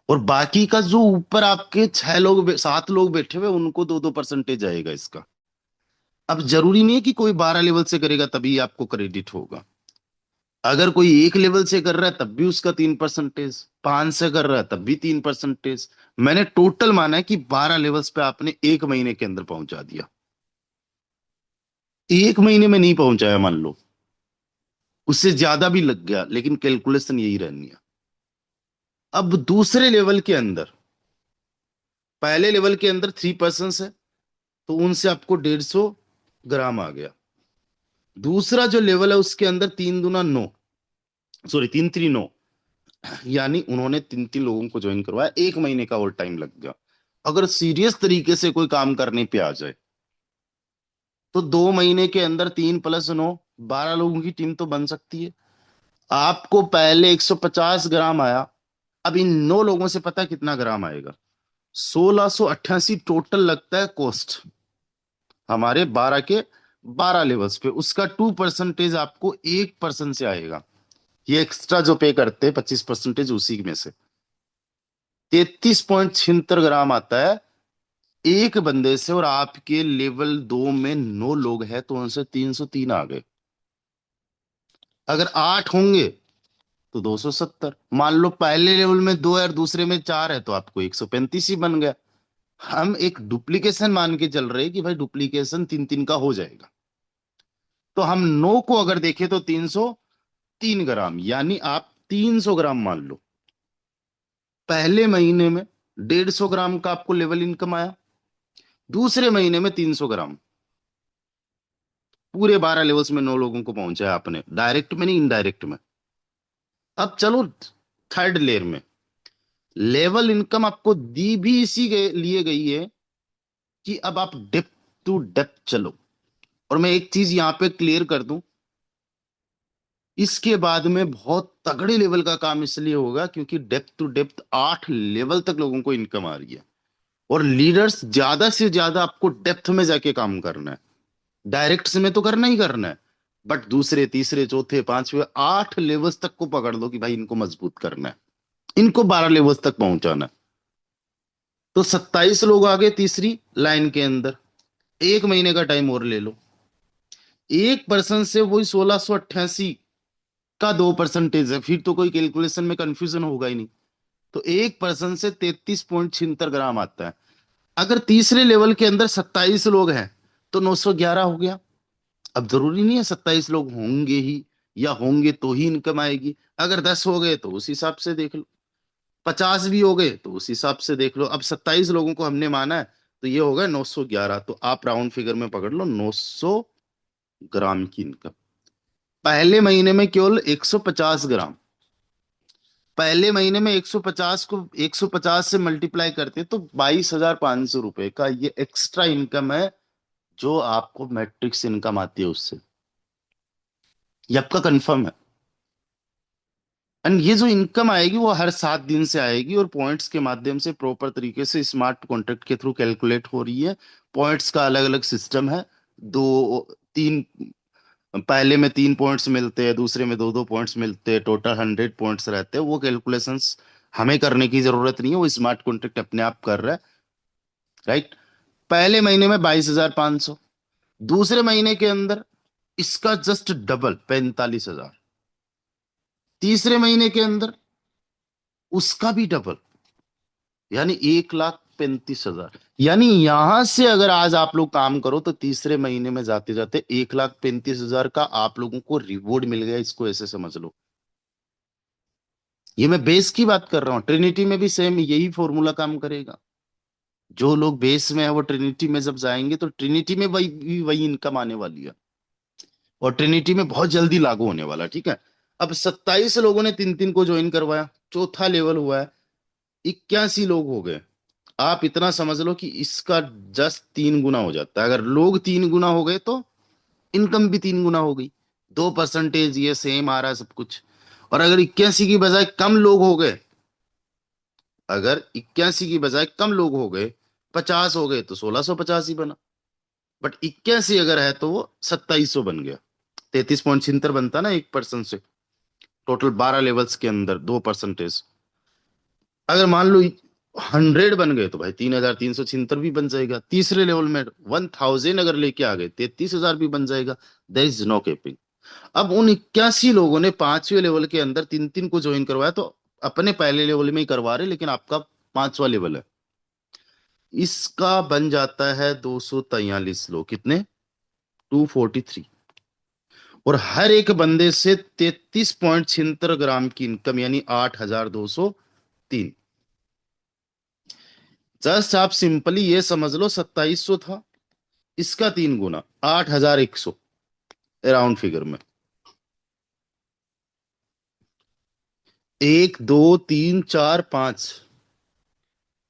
और बाकी का जो ऊपर आपके 6 लोग 7 लोग बैठे हुए, उनको 2-2% आएगा इसका। अब जरूरी नहीं है कि कोई 12 लेवल से करेगा तभी आपको क्रेडिट होगा। अगर कोई 1 लेवल से कर रहा है तब भी उसका 3%, 5 से कर रहा है तब भी 3%। मैंने टोटल माना है कि 12 लेवल्स पे आपने 1 महीने के अंदर पहुंचा दिया। 1 महीने में नहीं पहुंचाया मान लो, उससे ज्यादा भी लग गया, लेकिन कैलकुलेशन यही रहनी है। अब दूसरे लेवल के अंदर, पहले लेवल के अंदर 3 पर्सन है, तो उनसे आपको 150 ग्राम आ गया। दूसरा जो लेवल है उसके अंदर 3 दूना 9, सॉरी 3 3 9, यानी उन्होंने 3 3 लोगों को ज्वाइन करवाया, 1 महीने का और टाइम लग गया। अगर सीरियस तरीके से कोई काम करने पे आ जाए, तो 2 महीने के अंदर 3 + 9, 12 लोगों की टीम तो बन सकती है। आपको पहले 150 ग्राम आया, अब इन 9 लोगों से पता है कितना ग्राम आएगा? 1688 टोटल लगता है कॉस्ट हमारे 12 के 12 लेवल्स पे। उसका 2% आपको 1 पर्सन से आएगा। ये एक्स्ट्रा जो पे करते हैं 25% उसी में से 33.76 ग्राम आता है एक बंदे से। और आपके लेवल 2 में 9 लोग हैं तो उनसे 303 आ गए। अगर 8 होंगे तो 270। मान लो पहले लेवल में 2 है और दूसरे में 4 है तो आपको 135 ही बन गया। हम एक डुप्लीकेशन मान के चल रहे हैं कि भाई डुप्लीकेशन 3-3 का हो जाएगा। तो हम 9 को अगर देखें तो 303 ग्राम, यानी आप 300 ग्राम मान लो। पहले महीने में 150 ग्राम का आपको लेवल इनकम आया, दूसरे महीने में 300 ग्राम। पूरे 12 लेवल्स में 9 लोगों को पहुंचाया आपने, डायरेक्ट में नहीं इनडायरेक्ट में। अब चलो थर्ड लेयर में। लेवल इनकम आपको दी भी इसी के लिए गई है कि अब आप डेप्थ टू डेप्थ चलो। और मैं एक चीज यहां पे क्लियर कर दूं, इसके बाद में बहुत तगड़े लेवल का काम इसलिए होगा क्योंकि डेप्थ टू डेप्थ 8 लेवल तक लोगों को इनकम आ रही है। और लीडर्स ज्यादा से ज्यादा आपको डेप्थ में जाके काम करना है। डायरेक्ट से में तो करना ही करना है, बट दूसरे तीसरे चौथे पांचवे 8 लेवल्स तक को पकड़ लो कि भाई इनको मजबूत करना है, इनको 12 लेवल्स तक पहुंचाना है। तो 27 लोग आ गए तीसरी लाइन के अंदर। एक महीने का टाइम और ले लो। एक पर्सन से वही 1688 का 2% है, फिर तो कोई कैलकुलेशन में कंफ्यूजन होगा ही नहीं। तो एक पर्सन से 33.76 ग्राम आता है। अगर तीसरे लेवल के अंदर 27 लोग हैं तो 911 हो गया। अब जरूरी नहीं है 27 लोग होंगे ही, या होंगे तो ही इनकम आएगी। अगर 10 हो गए तो उस हिसाब से देख लो, 50 भी हो गए तो उस हिसाब से देख लो। अब 27 लोगों को हमने माना है तो ये हो गया 911। तो आप राउंड फिगर में पकड़ लो 900 ग्राम की इनकम। पहले महीने में केवल 150 ग्राम। पहले महीने में 150 को 150 से मल्टीप्लाई करते तो 22,500 रुपए का ये एक्स्ट्रा इनकम है जो आपको मैट्रिक्स इनकम आती है उससे। ये आपका कंफर्म है। एंड ये जो इनकम आएगी वो हर 7 दिन से आएगी और पॉइंट्स के माध्यम से प्रॉपर तरीके से स्मार्ट कॉन्ट्रैक्ट के थ्रू कैलकुलेट हो रही है। पॉइंट्स का अलग अलग सिस्टम है। दो तीन, पहले में 3 पॉइंट्स मिलते हैं, दूसरे में 2-2 पॉइंट्स मिलते हैं, टोटल 100 पॉइंट्स रहते हैं। वो कैलकुलेशंस हमें करने की जरूरत नहीं है, वो स्मार्ट कॉन्ट्रैक्ट अपने आप कर रहा है। राइट। पहले महीने में 22,500, दूसरे महीने के अंदर इसका जस्ट डबल 45,000, तीसरे महीने के अंदर उसका भी डबल, यानी 1,35,000। यानी यहां से अगर आज आप लोग काम करो तो तीसरे महीने में जाते जाते 1,35,000 का आप लोगों को रिवॉर्ड मिल गया, इसको ऐसे समझ लो। ये मैं बेस की बात कर रहा हूँ, ट्रिनिटी में भी सेम यही फॉर्मूला काम करेगा। जो लोग बेस में है वो ट्रिनिटी में जब जाएंगे तो ट्रिनिटी में वही वही इनकम आने वाली है, और ट्रिनिटी में बहुत जल्दी लागू होने वाला है। ठीक है। अब 27 लोगों ने 3-3 को ज्वाइन करवाया, चौथा लेवल हुआ है, 81 लोग हो गए। आप इतना समझ लो कि इसका जस्ट 3 गुना हो जाता है। अगर लोग 3 गुना हो गए तो इनकम भी 3 गुना हो गई। 2% ये सेम आ रहा है सब कुछ। और अगर 81 की बजाय कम लोग हो गए, अगर 81 की बजाय कम लोग हो गए, 50 हो गए तो 1650 ही बना। बट 81 अगर है तो वो 2700 बन गया। 33.76 बनता ना एक पर्सन से। टोटल 12 लेवल्स के अंदर 2%। अगर मान लो 100 बन गए तो भाई 3,376 भी बन जाएगा। तीसरे लेवल में 1,000 अगर लेके आ गए 33,000 भी बन जाएगा। There is no capping. अब उन 81 लोगों ने पांचवें लेवल के अंदर 3-3 को ज्वाइन करवाया तो अपने पहले लेवल में ही करवा रहे, लेकिन आपका पांचवा लेवल है, इसका बन जाता है 243 लोग। कितने? 243। और हर एक बंदे से 33.76 ग्राम की इनकम, यानी 8,203। जस्ट आप सिंपली ये समझ लो 2700 था, इसका 3 गुना 8,100 राउंड फिगर में। 1 2 3 4 5,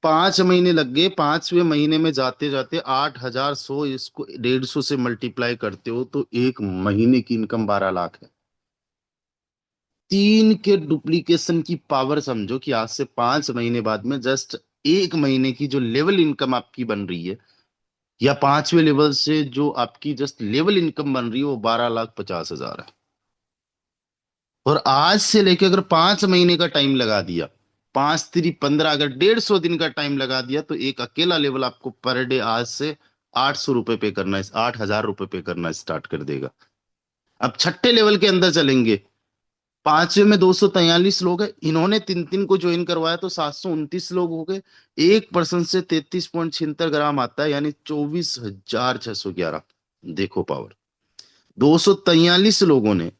5 महीने लग गए। 5वें महीने में जाते जाते 8,100, इसको 150 से मल्टीप्लाई करते हो तो एक महीने की इनकम 12 लाख है। 3 के डुप्लीकेशन की पावर समझो कि आज से 5 महीने बाद में जस्ट एक महीने की जो लेवल इनकम आपकी बन रही है, या पांचवें लेवल से जो आपकी जस्ट लेवल इनकम बन रही है, वो 12,50,000 है। और आज से लेके अगर 5 महीने का टाइम लगा दिया, 5 3 15, अगर 150 दिन का टाइम लगा दिया, तो एक अकेला लेवल आपको पर डे आज से 800 रुपये पे करना, 8,000 रुपये पे करना स्टार्ट कर देगा। अब छठे लेवल के अंदर चलेंगे। पांचवे में 243 लोग हैं, इन्होंने 3 3 को ज्वाइन करवाया तो 729 लोग हो गए। एक पर्सन से 33.76 ग्राम आता है, यानी 24,611। देखो पावर। 243 लोगों ने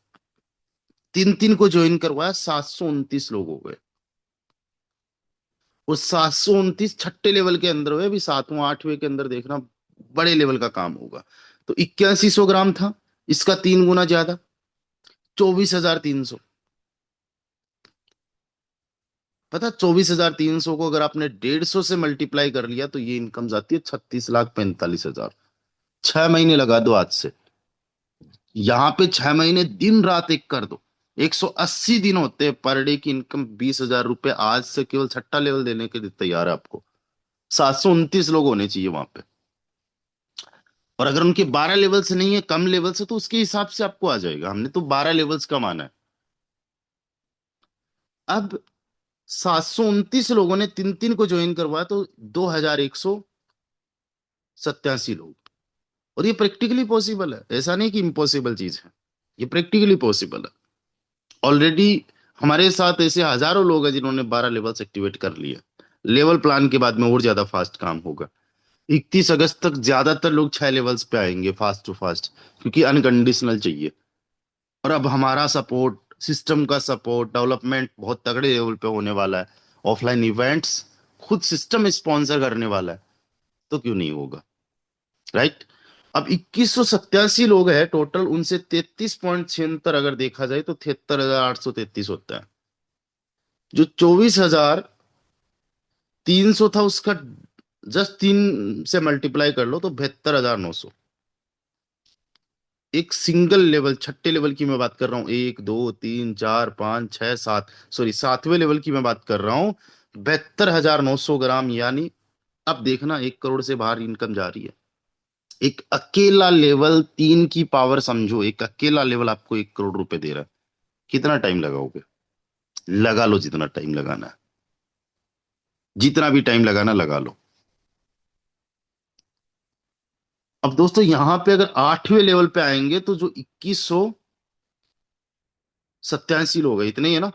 3 3 को ज्वाइन करवाया, 729 लोग हो गए। वो 729 छठे लेवल के अंदर हुए। अभी सातवां आठवें के अंदर देखना, बड़े लेवल का काम होगा। तो 8100 ग्राम था, इसका 3 गुना ज्यादा, 24,300। पता, 24,300 को अगर आपने 150 से मल्टीप्लाई कर लिया तो ये इनकम जाती है 36,45,000। 6 महीने लगा दो आज से। यहाँ पे 6 महीने दिन रात एक कर दो, 180 दिन होते हैं। पर डे की इनकम 20,000 रुपये आज से केवल छठा लेवल देने के लिए तैयार है आपको। 729 लोग होने चाहिए वहां पे। और अगर उनके 12 लेवल से नहीं है, कम लेवल से, तो उसके हिसाब से आपको आ जाएगा। हमने तो 12 लेवल्स का माना है। अब 729 लोगों ने 3 3 को ज्वाइन करवाया तो 2,187 लोग। और ये प्रैक्टिकली पॉसिबल है, ऐसा नहीं कि इम्पॉसिबल चीज है, ये प्रैक्टिकली पॉसिबल है। ऑलरेडी हमारे साथ ऐसे हजारों लोग हैं जिन्होंने 12 लेवल्स एक्टिवेट कर लिए। लेवल प्लान के बाद में और ज्यादा फास्ट काम होगा। 31 अगस्त तक ज्यादातर लोग 6 लेवल्स पे आएंगे फास्ट टू फास्ट, क्योंकि अनकंडीशनल चाहिए। और अब हमारा सपोर्ट, सिस्टम का सपोर्ट, डेवलपमेंट बहुत तगड़े लेवल पे होने वाला है। ऑफलाइन इवेंट्स खुद सिस्टम स्पॉन्सर करने वाला है, तो क्यों नहीं होगा, राइट। अब 2187 लोग हैं टोटल, उनसे 33.76 अगर देखा जाए तो 73,833 होता है। जो 24,300 था, उसका जस्ट 3 से मल्टीप्लाई कर लो तो 72,900। एक सिंगल लेवल, छठे लेवल की मैं बात कर रहा हूं, 1 2 3 4 5 6 7, सॉरी, सातवें लेवल की मैं बात कर रहा हूं। 72,900 ग्राम, यानी अब देखना 1 करोड़ से बाहर इनकम जा रही है। एक अकेला लेवल 3 की पावर समझो, एक अकेला लेवल आपको 1 करोड़ रुपए दे रहा है। कितना टाइम लगाओगे? लगा लो जितना टाइम लगाना है, जितना भी टाइम लगाना लगा लो। अब दोस्तों यहां पे अगर आठवें लेवल पे आएंगे तो जो 2187 लोग हैं, इतने ही है ना,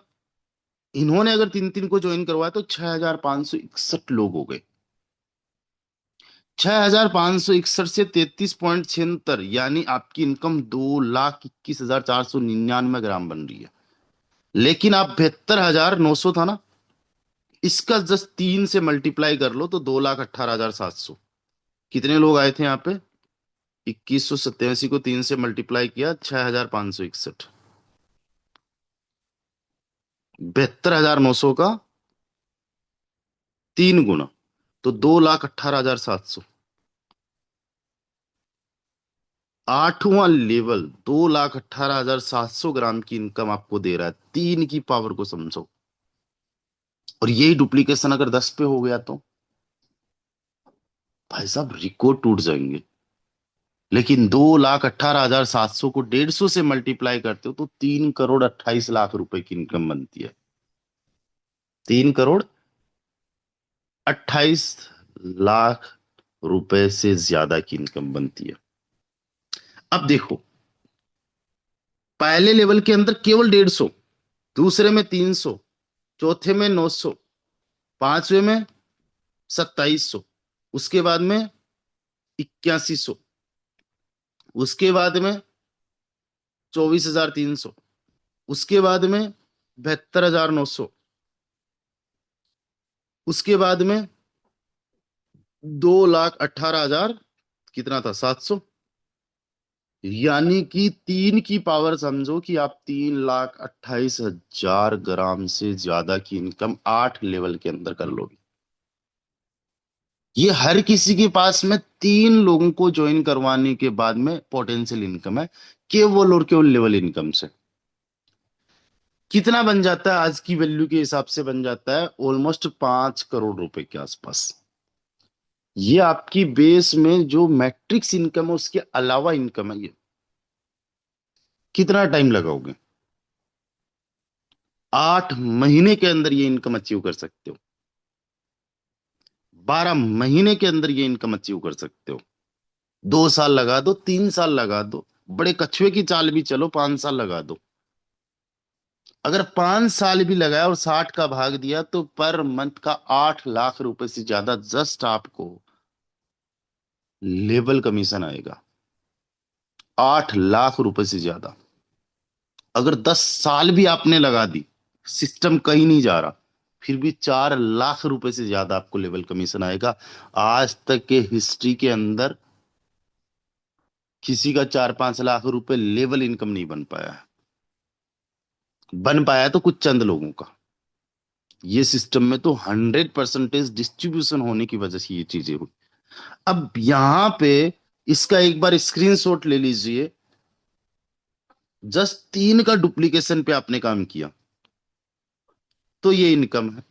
इन्होंने अगर 3 3 को ज्वाइन करवाया तो 6,561 लोग हो गए। 6,561 से 33.76, यानी आपकी इनकम 2,21,499 ग्राम बन रही है। लेकिन आप 72,900 था ना, इसका जस्ट 3 से मल्टीप्लाई कर लो तो 2,18,700। कितने लोग आए थे यहाँ पे? 2187 को 3 से मल्टीप्लाई किया, 6,561। 72,900 का 3 गुना, तो 2,18,700। आठवां लेवल 2,18,700 ग्राम की इनकम आपको दे रहा है। 3 की पावर को समझो। और यही डुप्लीकेशन अगर 10 पे हो गया तो भाई साहब रिकॉर्ड टूट जाएंगे। लेकिन 2,18,700 को 150 से मल्टीप्लाई करते हो तो 3,28,00,000 रुपए की इनकम बनती है। 3,28,00,000 रुपए से ज्यादा की इनकम बनती है। अब देखो, पहले लेवल के अंदर केवल 150, दूसरे में 300, चौथे में 900, पांचवे में 2,700, उसके बाद में 8,100, उसके बाद में 24,300, उसके बाद में 72,900, उसके बाद में 2,18,000, कितना था, 700। यानी कि 3 की पावर समझो कि आप 3,28,000 ग्राम से ज्यादा की इनकम 8 लेवल के अंदर कर लोगे। ये हर किसी के पास में 3 लोगों को ज्वाइन करवाने के बाद में पोटेंशियल इनकम है, केवल और केवल लेवल इनकम से। कितना बन जाता है आज की वैल्यू के हिसाब से? बन जाता है ऑलमोस्ट 5 करोड़ रुपए के आसपास। ये आपकी बेस में जो मैट्रिक्स इनकम है उसके अलावा इनकम है ये। कितना टाइम लगाओगे? 8 महीने के अंदर ये इनकम अचीव कर सकते हो, 12 महीने के अंदर ये इनकम अचीव कर सकते हो। 2 साल लगा दो, 3 साल लगा दो, बड़े कछुए की चाल भी चलो, 5 साल लगा दो। अगर 5 साल भी लगाया और 60 का भाग दिया तो पर मंथ का 8 लाख रुपए से ज्यादा जस्ट आपको लेवल कमीशन आएगा। 8 लाख रुपए से ज्यादा। अगर 10 साल भी आपने लगा दी, सिस्टम कहीं नहीं जा रहा, फिर भी 4 लाख रुपए से ज्यादा आपको लेवल कमीशन आएगा। आज तक के हिस्ट्री के अंदर किसी का 4-5 लाख रुपए लेवल इनकम नहीं बन पाया है। बन पाया तो कुछ चंद लोगों का। ये सिस्टम में तो 100% डिस्ट्रीब्यूशन होने की वजह से ये चीजें हुई। अब यहां पे इसका एक बार स्क्रीनशॉट ले लीजिए। जस्ट 3 का डुप्लीकेशन पे आपने काम किया तो ये इनकम है।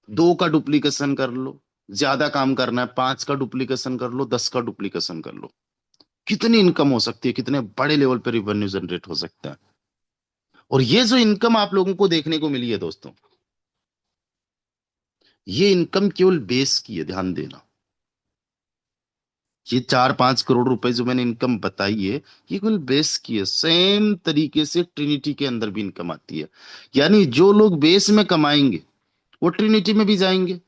2 का डुप्लीकेशन कर लो, ज्यादा काम करना है, 5 का डुप्लीकेशन कर लो, 10 का डुप्लीकेशन कर लो, कितनी इनकम हो सकती है, कितने बड़े लेवल पे रिवेन्यू जनरेट हो सकता है। और ये जो इनकम आप लोगों को देखने को मिली है दोस्तों, ये इनकम केवल बेस की है, ध्यान देना। ये 4-5 करोड़ रुपए जो मैंने इनकम बताई है, ये केवल बेस की है। सेम तरीके से ट्रिनिटी के अंदर भी इनकम आती है। यानी जो लोग बेस में कमाएंगे वो ट्रिनिटी में भी जाएंगे,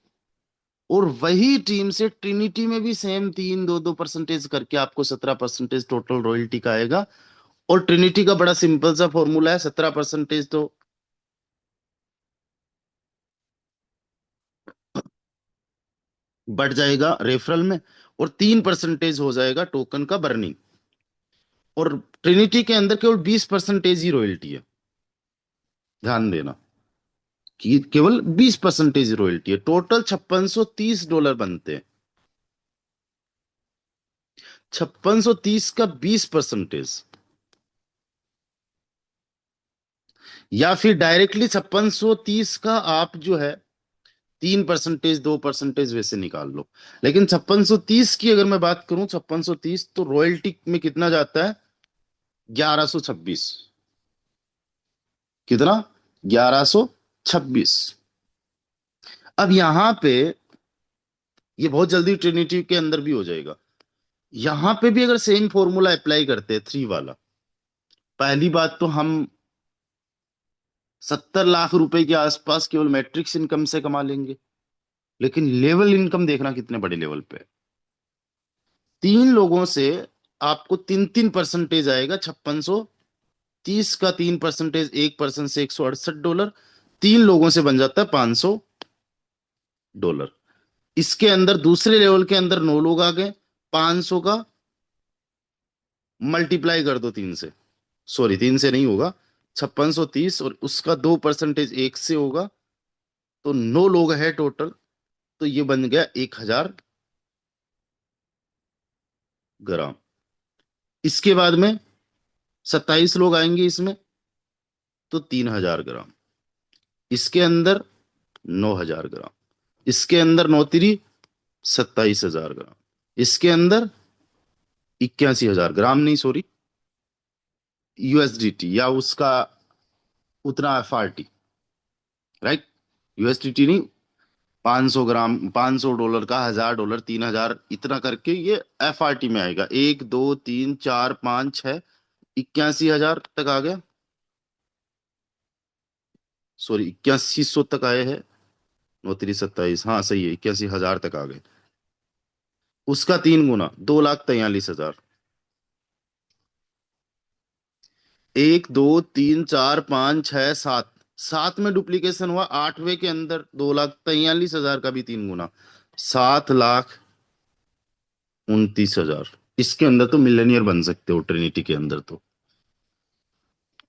और वही टीम से ट्रिनिटी में भी सेम 3-2-2% करके आपको 17% टोटल रॉयल्टी का आएगा। और ट्रिनिटी का बड़ा सिंपल सा फॉर्मूला है, 17% तो बढ़ जाएगा रेफरल में, और 3% हो जाएगा टोकन का बर्निंग। और ट्रिनिटी के अंदर केवल 20% ही रॉयल्टी है, ध्यान देना कि केवल 20% रॉयल्टी है। टोटल $5630 बनते हैं। 5630 का 20%, या फिर डायरेक्टली 5630 का आप जो है 3%, 2% वैसे निकाल लो। लेकिन 5630 की अगर मैं बात करूं, 5630 तो रॉयल्टी में कितना जाता है, 1126। कितना, 1126। अब यहां पे ये बहुत जल्दी ट्रिनिटी के अंदर भी हो जाएगा। यहां पे भी अगर सेम फॉर्मूला अप्लाई करते हैं 3 वाला, पहली बात तो हम 70 लाख रुपए के आसपास केवल मैट्रिक्स इनकम से कमा लेंगे। लेकिन लेवल इनकम देखना कितने बड़े लेवल पे है। 3 लोगों से आपको 3-3% आएगा। 5630 का 3%, 1% से $168। 3 लोगों से बन जाता है $500। इसके अंदर दूसरे लेवल के अंदर 9 लोग आ गए। 500 का मल्टीप्लाई कर दो 3 से, सॉरी 3 से नहीं होगा, 5630 और उसका 2% 1 से होगा, तो 9 लोग है टोटल। तो ये बन गया 1000 ग्राम। इसके बाद में 27 लोग आएंगे इसमें, तो 3000 ग्राम। इसके अंदर 9000 ग्राम। इसके अंदर 9 तिरी 27 हजार ग्राम। इसके अंदर 81 हजार ग्राम, नहीं सॉरी, यूएसडीटी या उसका उतना एफआरटी, राइट। यूएसडीटी नहीं, 500 ग्राम, $500 का, $1000, 3000, इतना करके ये एफआरटी में आएगा। 1 2 3 4 5 6, 81 हजार तक आ गया। सॉरी, 8100 तक आए हैं। 9 तिरी 27, हाँ सही है, 81 हजार तक आ गए। उसका 3 गुना, 2,43,000। 1 2 3 4 5 6 7, 7 में डुप्लीकेशन हुआ, 8वें के अंदर 2,43,000 का भी 3 गुना, 7,29,000। इसके अंदर तो मिलेनियर बन सकते हो ट्रिनिटी के अंदर तो।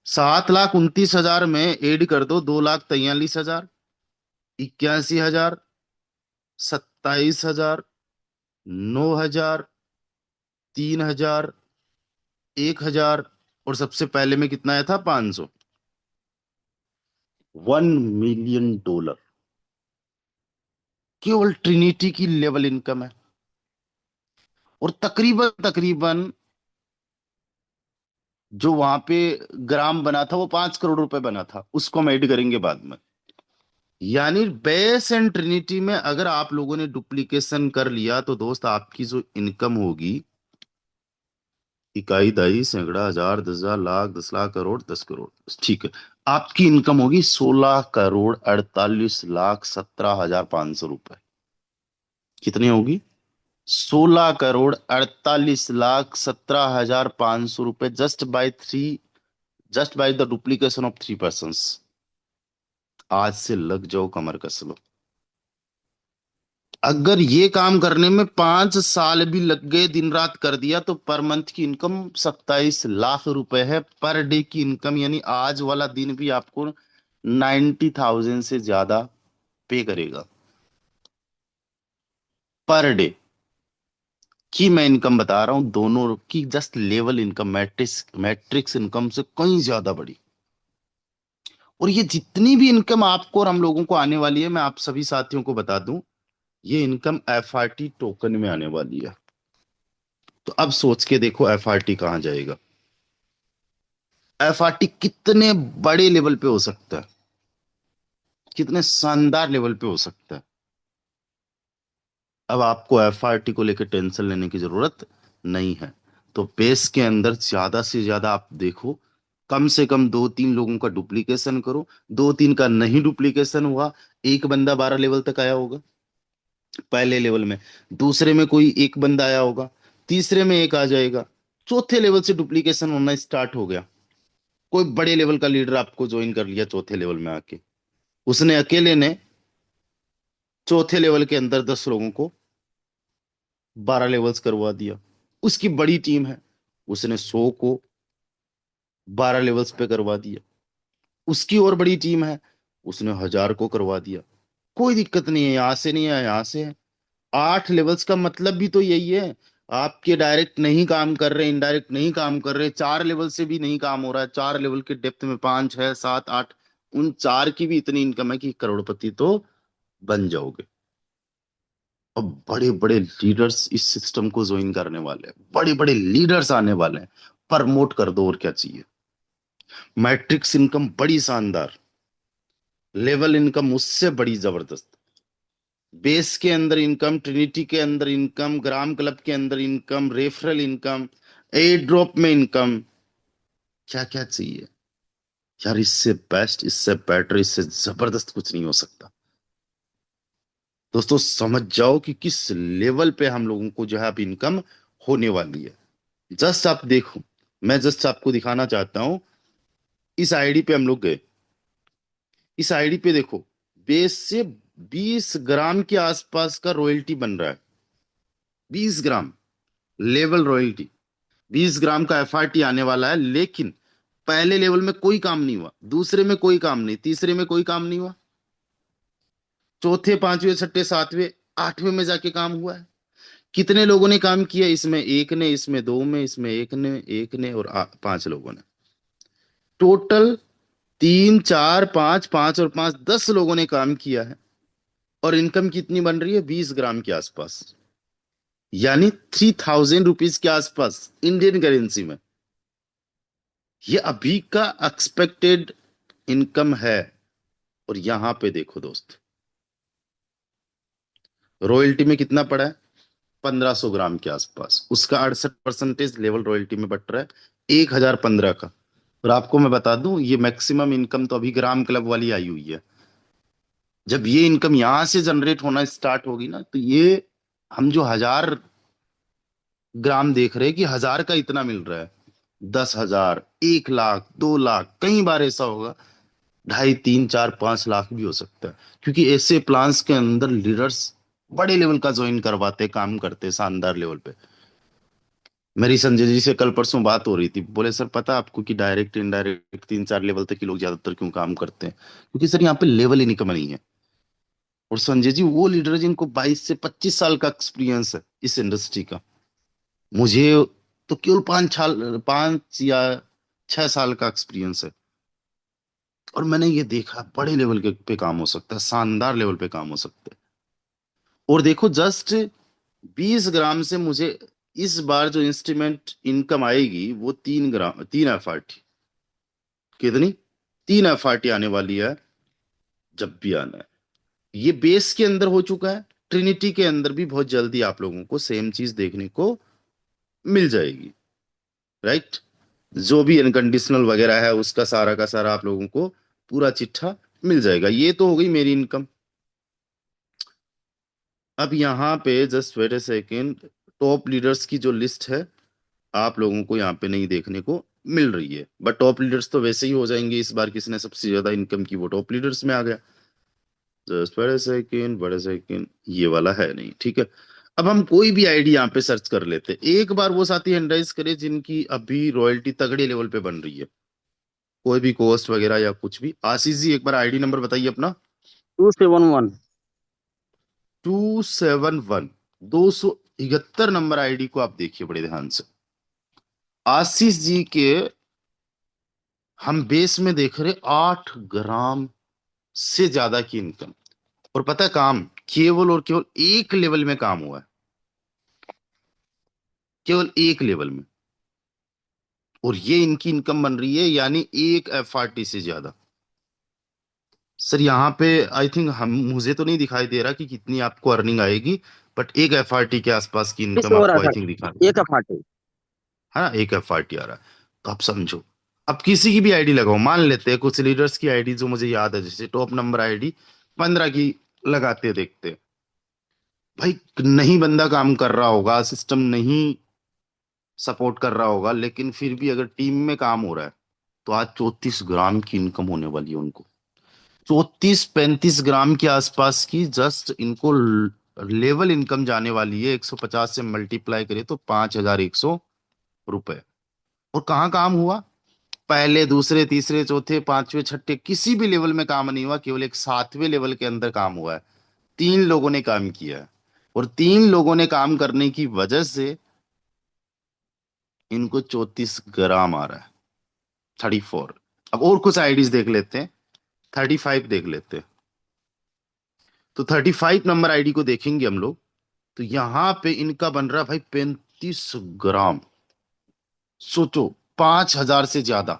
7,29,000 में ऐड कर दो 2,43,000, 81,000, 27,000, 9,000, 3,000, 1,000, और सबसे पहले में कितना आया था, 500। $1 मिलियन केवल ट्रिनिटी की लेवल इनकम है। और तकरीबन तकरीबन जो वहां पे ग्राम बना था वो 5 करोड़ रुपए बना था, उसको हम ऐड करेंगे बाद में। यानी बेस एंड ट्रिनिटी में अगर आप लोगों ने डुप्लीकेशन कर लिया तो दोस्त आपकी जो इनकम होगी, इकाई, दहाई, सैकड़ा, हजार, 10,000, लाख, 10 लाख, करोड़, 10 करोड़, ठीक है, आपकी इनकम होगी 16 करोड़ 48 लाख 17,500 रुपए। कितनी होगी? 16 करोड़ 48 लाख 17,500 रुपए, just by the duplication of 3 person. आज से लग जाओ, कमर कस लो। अगर ये काम करने में 5 साल भी लग गए, दिन रात कर दिया, तो पर मंथ की इनकम 27 लाख रुपए है, पर डे की इनकम। यानी आज वाला दिन भी आपको 90,000 से ज्यादा पे करेगा पर डे की। मैं इनकम बता रहा हूं दोनों की, just level income, matrix income से कहीं ज्यादा बड़ी। और ये जितनी भी इनकम आपको और हम लोगों को आने वाली है, मैं आप सभी साथियों को बता दूं, ये इनकम एफआरटी टोकन में आने वाली है। तो अब सोच के देखो एफआरटी कहाँ जाएगा। एफआरटी कितने बड़े लेवल पे हो सकता है, कितने शानदार लेवल पे हो सकता है। अब आपको एफआरटी को लेकर टेंशन लेने की जरूरत नहीं है। तो बेस के अंदर ज्यादा से ज्यादा आप देखो, कम से कम 2-3 लोगों का डुप्लीकेशन करो। 2-3 का नहीं डुप्लीकेशन हुआ, एक बंदा 12 लेवल तक आया होगा पहले लेवल में, दूसरे में कोई एक बंदा आया होगा, तीसरे में एक आ जाएगा, चौथे लेवल से डुप्लीकेशन होना स्टार्ट हो गया। कोई बड़े लेवल का लीडर आपको ज्वाइन कर लिया चौथे लेवल में आके, उसने अकेले ने चौथे लेवल के अंदर 10 लोगों को 12 लेवल्स करवा दिया। उसकी बड़ी टीम है, उसने 100 को 12 लेवल्स पे करवा दिया। उसकी और बड़ी टीम है, उसने 1,000 को करवा दिया। कोई दिक्कत नहीं है, यहां से नहीं है, यहां से है। 8 लेवल्स का मतलब भी तो यही है, आपके डायरेक्ट नहीं काम कर रहे, इनडायरेक्ट नहीं काम कर रहे, 4 लेवल से भी नहीं काम हो रहा है, 4 लेवल के डेप्थ में 5, 6, 7, 8, उन 4 की भी इतनी इनकम है कि करोड़पति तो बन जाओगे। अब बड़े बड़े लीडर्स इस सिस्टम को ज्वाइन करने वाले हैं, बड़े बड़े लीडर्स आने वाले हैं। प्रमोट कर दो, और क्या चाहिए। मैट्रिक्स इनकम बड़ी शानदार, लेवल इनकम उससे बड़ी जबरदस्त। बेस के अंदर इनकम, ट्रिनिटी के अंदर इनकम, ग्राम क्लब के अंदर income, referral income, air drop में इनकम, क्या क्या चाहिए यार। इससे बेस्ट, इससे बेटर, इससे जबरदस्त कुछ नहीं हो सकता। दोस्तों समझ जाओ कि किस लेवल पे हम लोगों को जो है अब इनकम होने वाली है। जस्ट आप देखो, मैं जस्ट आपको दिखाना चाहता हूं। इस आईडी पे हम लोग गए, इस आईडी पे देखो, बेस से 20 ग्राम के आसपास का रॉयल्टी बन रहा है। 20 ग्राम लेवल रॉयल्टी, 20 ग्राम का एफआरटी आने वाला है। लेकिन पहले लेवल में कोई काम नहीं हुआ, दूसरे में कोई काम नहीं, तीसरे में कोई काम नहीं हुआ, चौथे, पांचवें, छठे, सातवें, आठवें में जाके काम हुआ है। कितने लोगों ने काम किया? इसमें एक ने, इसमें दो में, इसमें एक ने और 5 लोगों ने। टोटल 3, 4, 5, 5 और 5, 10 लोगों ने काम किया है। और इनकम कितनी बन रही है? 20 ग्राम के आसपास, यानी 3,000 रुपीज के आसपास इंडियन करेंसी में। ये अभी का एक्सपेक्टेड इनकम है। और यहां पे देखो दोस्त, रॉयल्टी में कितना पड़ा है? 1,500 ग्राम के आसपास, उसका 68% लेवल रॉयल्टी में बट रहा है, 1,015 का। और आपको मैं बता दूं, ये मैक्सिमम इनकम तो अभी ग्राम क्लब वाली आई हुई है। जब ये इनकम यहां से जनरेट होना स्टार्ट होगी ना, तो ये हम जो 1,000 ग्राम देख रहे हैं कि 1,000 का इतना मिल रहा है, 10,000, 1 लाख, 2 लाख, कई बार ऐसा होगा 2.5, 3, 4, 5 लाख भी हो सकता है। क्योंकि ऐसे प्लान्स के अंदर लीडर्स बड़े लेवल का ज्वाइन करवाते, काम करते शानदार लेवल पे। मेरी संजय जी से कल परसों बात हो रही थी, बोले सर पता है आपको कि डायरेक्ट इनडायरेक्ट 3, 4 लेवल तक के लोग ज्यादातर क्यों काम करते हैं? क्योंकि सर यहाँ पे लेवल इनकम नहीं है। और संजय जी वो लीडर है जिनको 22 से 25 साल का एक्सपीरियंस है इस इंडस्ट्री का। मुझे तो केवल 5 साल, 5 या 6 साल का एक्सपीरियंस है। और मैंने ये देखा बड़े लेवल के पे काम हो सकता है, शानदार लेवल पे काम हो सकता है। और देखो, जस्ट 20 ग्राम से मुझे इस बार जो इंस्ट्रूमेंट इनकम आएगी वो 3 ग्राम, 3 FRT। कितनी? 3 FRT आने वाली है, जब भी आना है। ये बेस के अंदर हो चुका है, ट्रिनिटी के अंदर भी बहुत जल्दी आप लोगों को सेम चीज देखने को मिल जाएगी। राइट? जो भी अनकंडीशनल वगैरह है उसका सारा का सारा आप लोगों को पूरा चिट्ठा मिल जाएगा। ये तो हो गई मेरी इनकम। अब यहाँ पे जस्ट वेट ए सेकेंड, टॉप लीडर्स की जो लिस्ट है आप लोगों को यहाँ पे नहीं देखने को मिल रही है, बट टॉप लीडर्स तो वैसे ही हो जाएंगे। इस बार किसने सबसे ज्यादा इनकम की वो टॉप लीडर्स में आ गया। जस्ट बड़े सेकेंड, ये वाला है नहीं, ठीक है। अब हम कोई भी आईडी यहाँ पे सर्च कर लेते हैं। एक बार वो साथी हैंडराइज करे जिनकी अभी रॉयल्टी तगड़े लेवल पे बन रही है, कोई भी कोस्ट वगैरह या कुछ भी। आशीष जी एक बार आईडी नंबर बताइए अपना। 271। 271, 271 नंबर आईडी को आप देखिए बड़े ध्यान से। आशीष जी के हम बेस में देख रहे 8 ग्राम से ज्यादा की इनकम। और पता है काम केवल और केवल एक लेवल में काम हुआ है, केवल एक लेवल में। और ये इनकी इनकम बन रही है यानी 1 FRT से ज्यादा। सर यहाँ पे आई थिंक हम, मुझे तो नहीं दिखाई दे रहा कि कितनी आपको अर्निंग आएगी, बट 1 FRT के आसपास की इस इनकम हो रहा आपको आई था थिंक दिखा रही है। 1 FRT। है ना? 1 FRT आ रहा है। तो आप समझो, अब किसी की भी आईडी लगाओ, मान लेते हैं कुछ लीडर्स की आईडी जो मुझे याद है, जैसे टॉप नंबर आईडी 15 की लगाते देखते, भाई नहीं बंदा काम कर रहा होगा, सिस्टम नहीं सपोर्ट कर रहा होगा, लेकिन फिर भी अगर टीम में काम हो रहा है तो आज 34 ग्राम की इनकम होने वाली है उनको। 34-35 ग्राम के आसपास की जस्ट इनको लेवल इनकम जाने वाली है। 150 से मल्टीप्लाई करें तो 5100 रुपए। और कहाँ काम हुआ? पहले, दूसरे, तीसरे, चौथे, पांचवे, छठे किसी भी लेवल में काम नहीं हुआ, केवल एक 7वें लेवल के अंदर काम हुआ है। 3 लोगों ने काम किया है, और 3 लोगों ने काम करने की वजह से इनको 34 ग्राम आ रहा है। 34। अब और कुछ आईडीज देख लेते हैं, 35 देख लेते हैं। तो 35 नंबर आईडी को देखेंगे हम लोग, तो यहां पे इनका बन रहा है भाई 35 ग्राम। सोचो, 5,000 से ज्यादा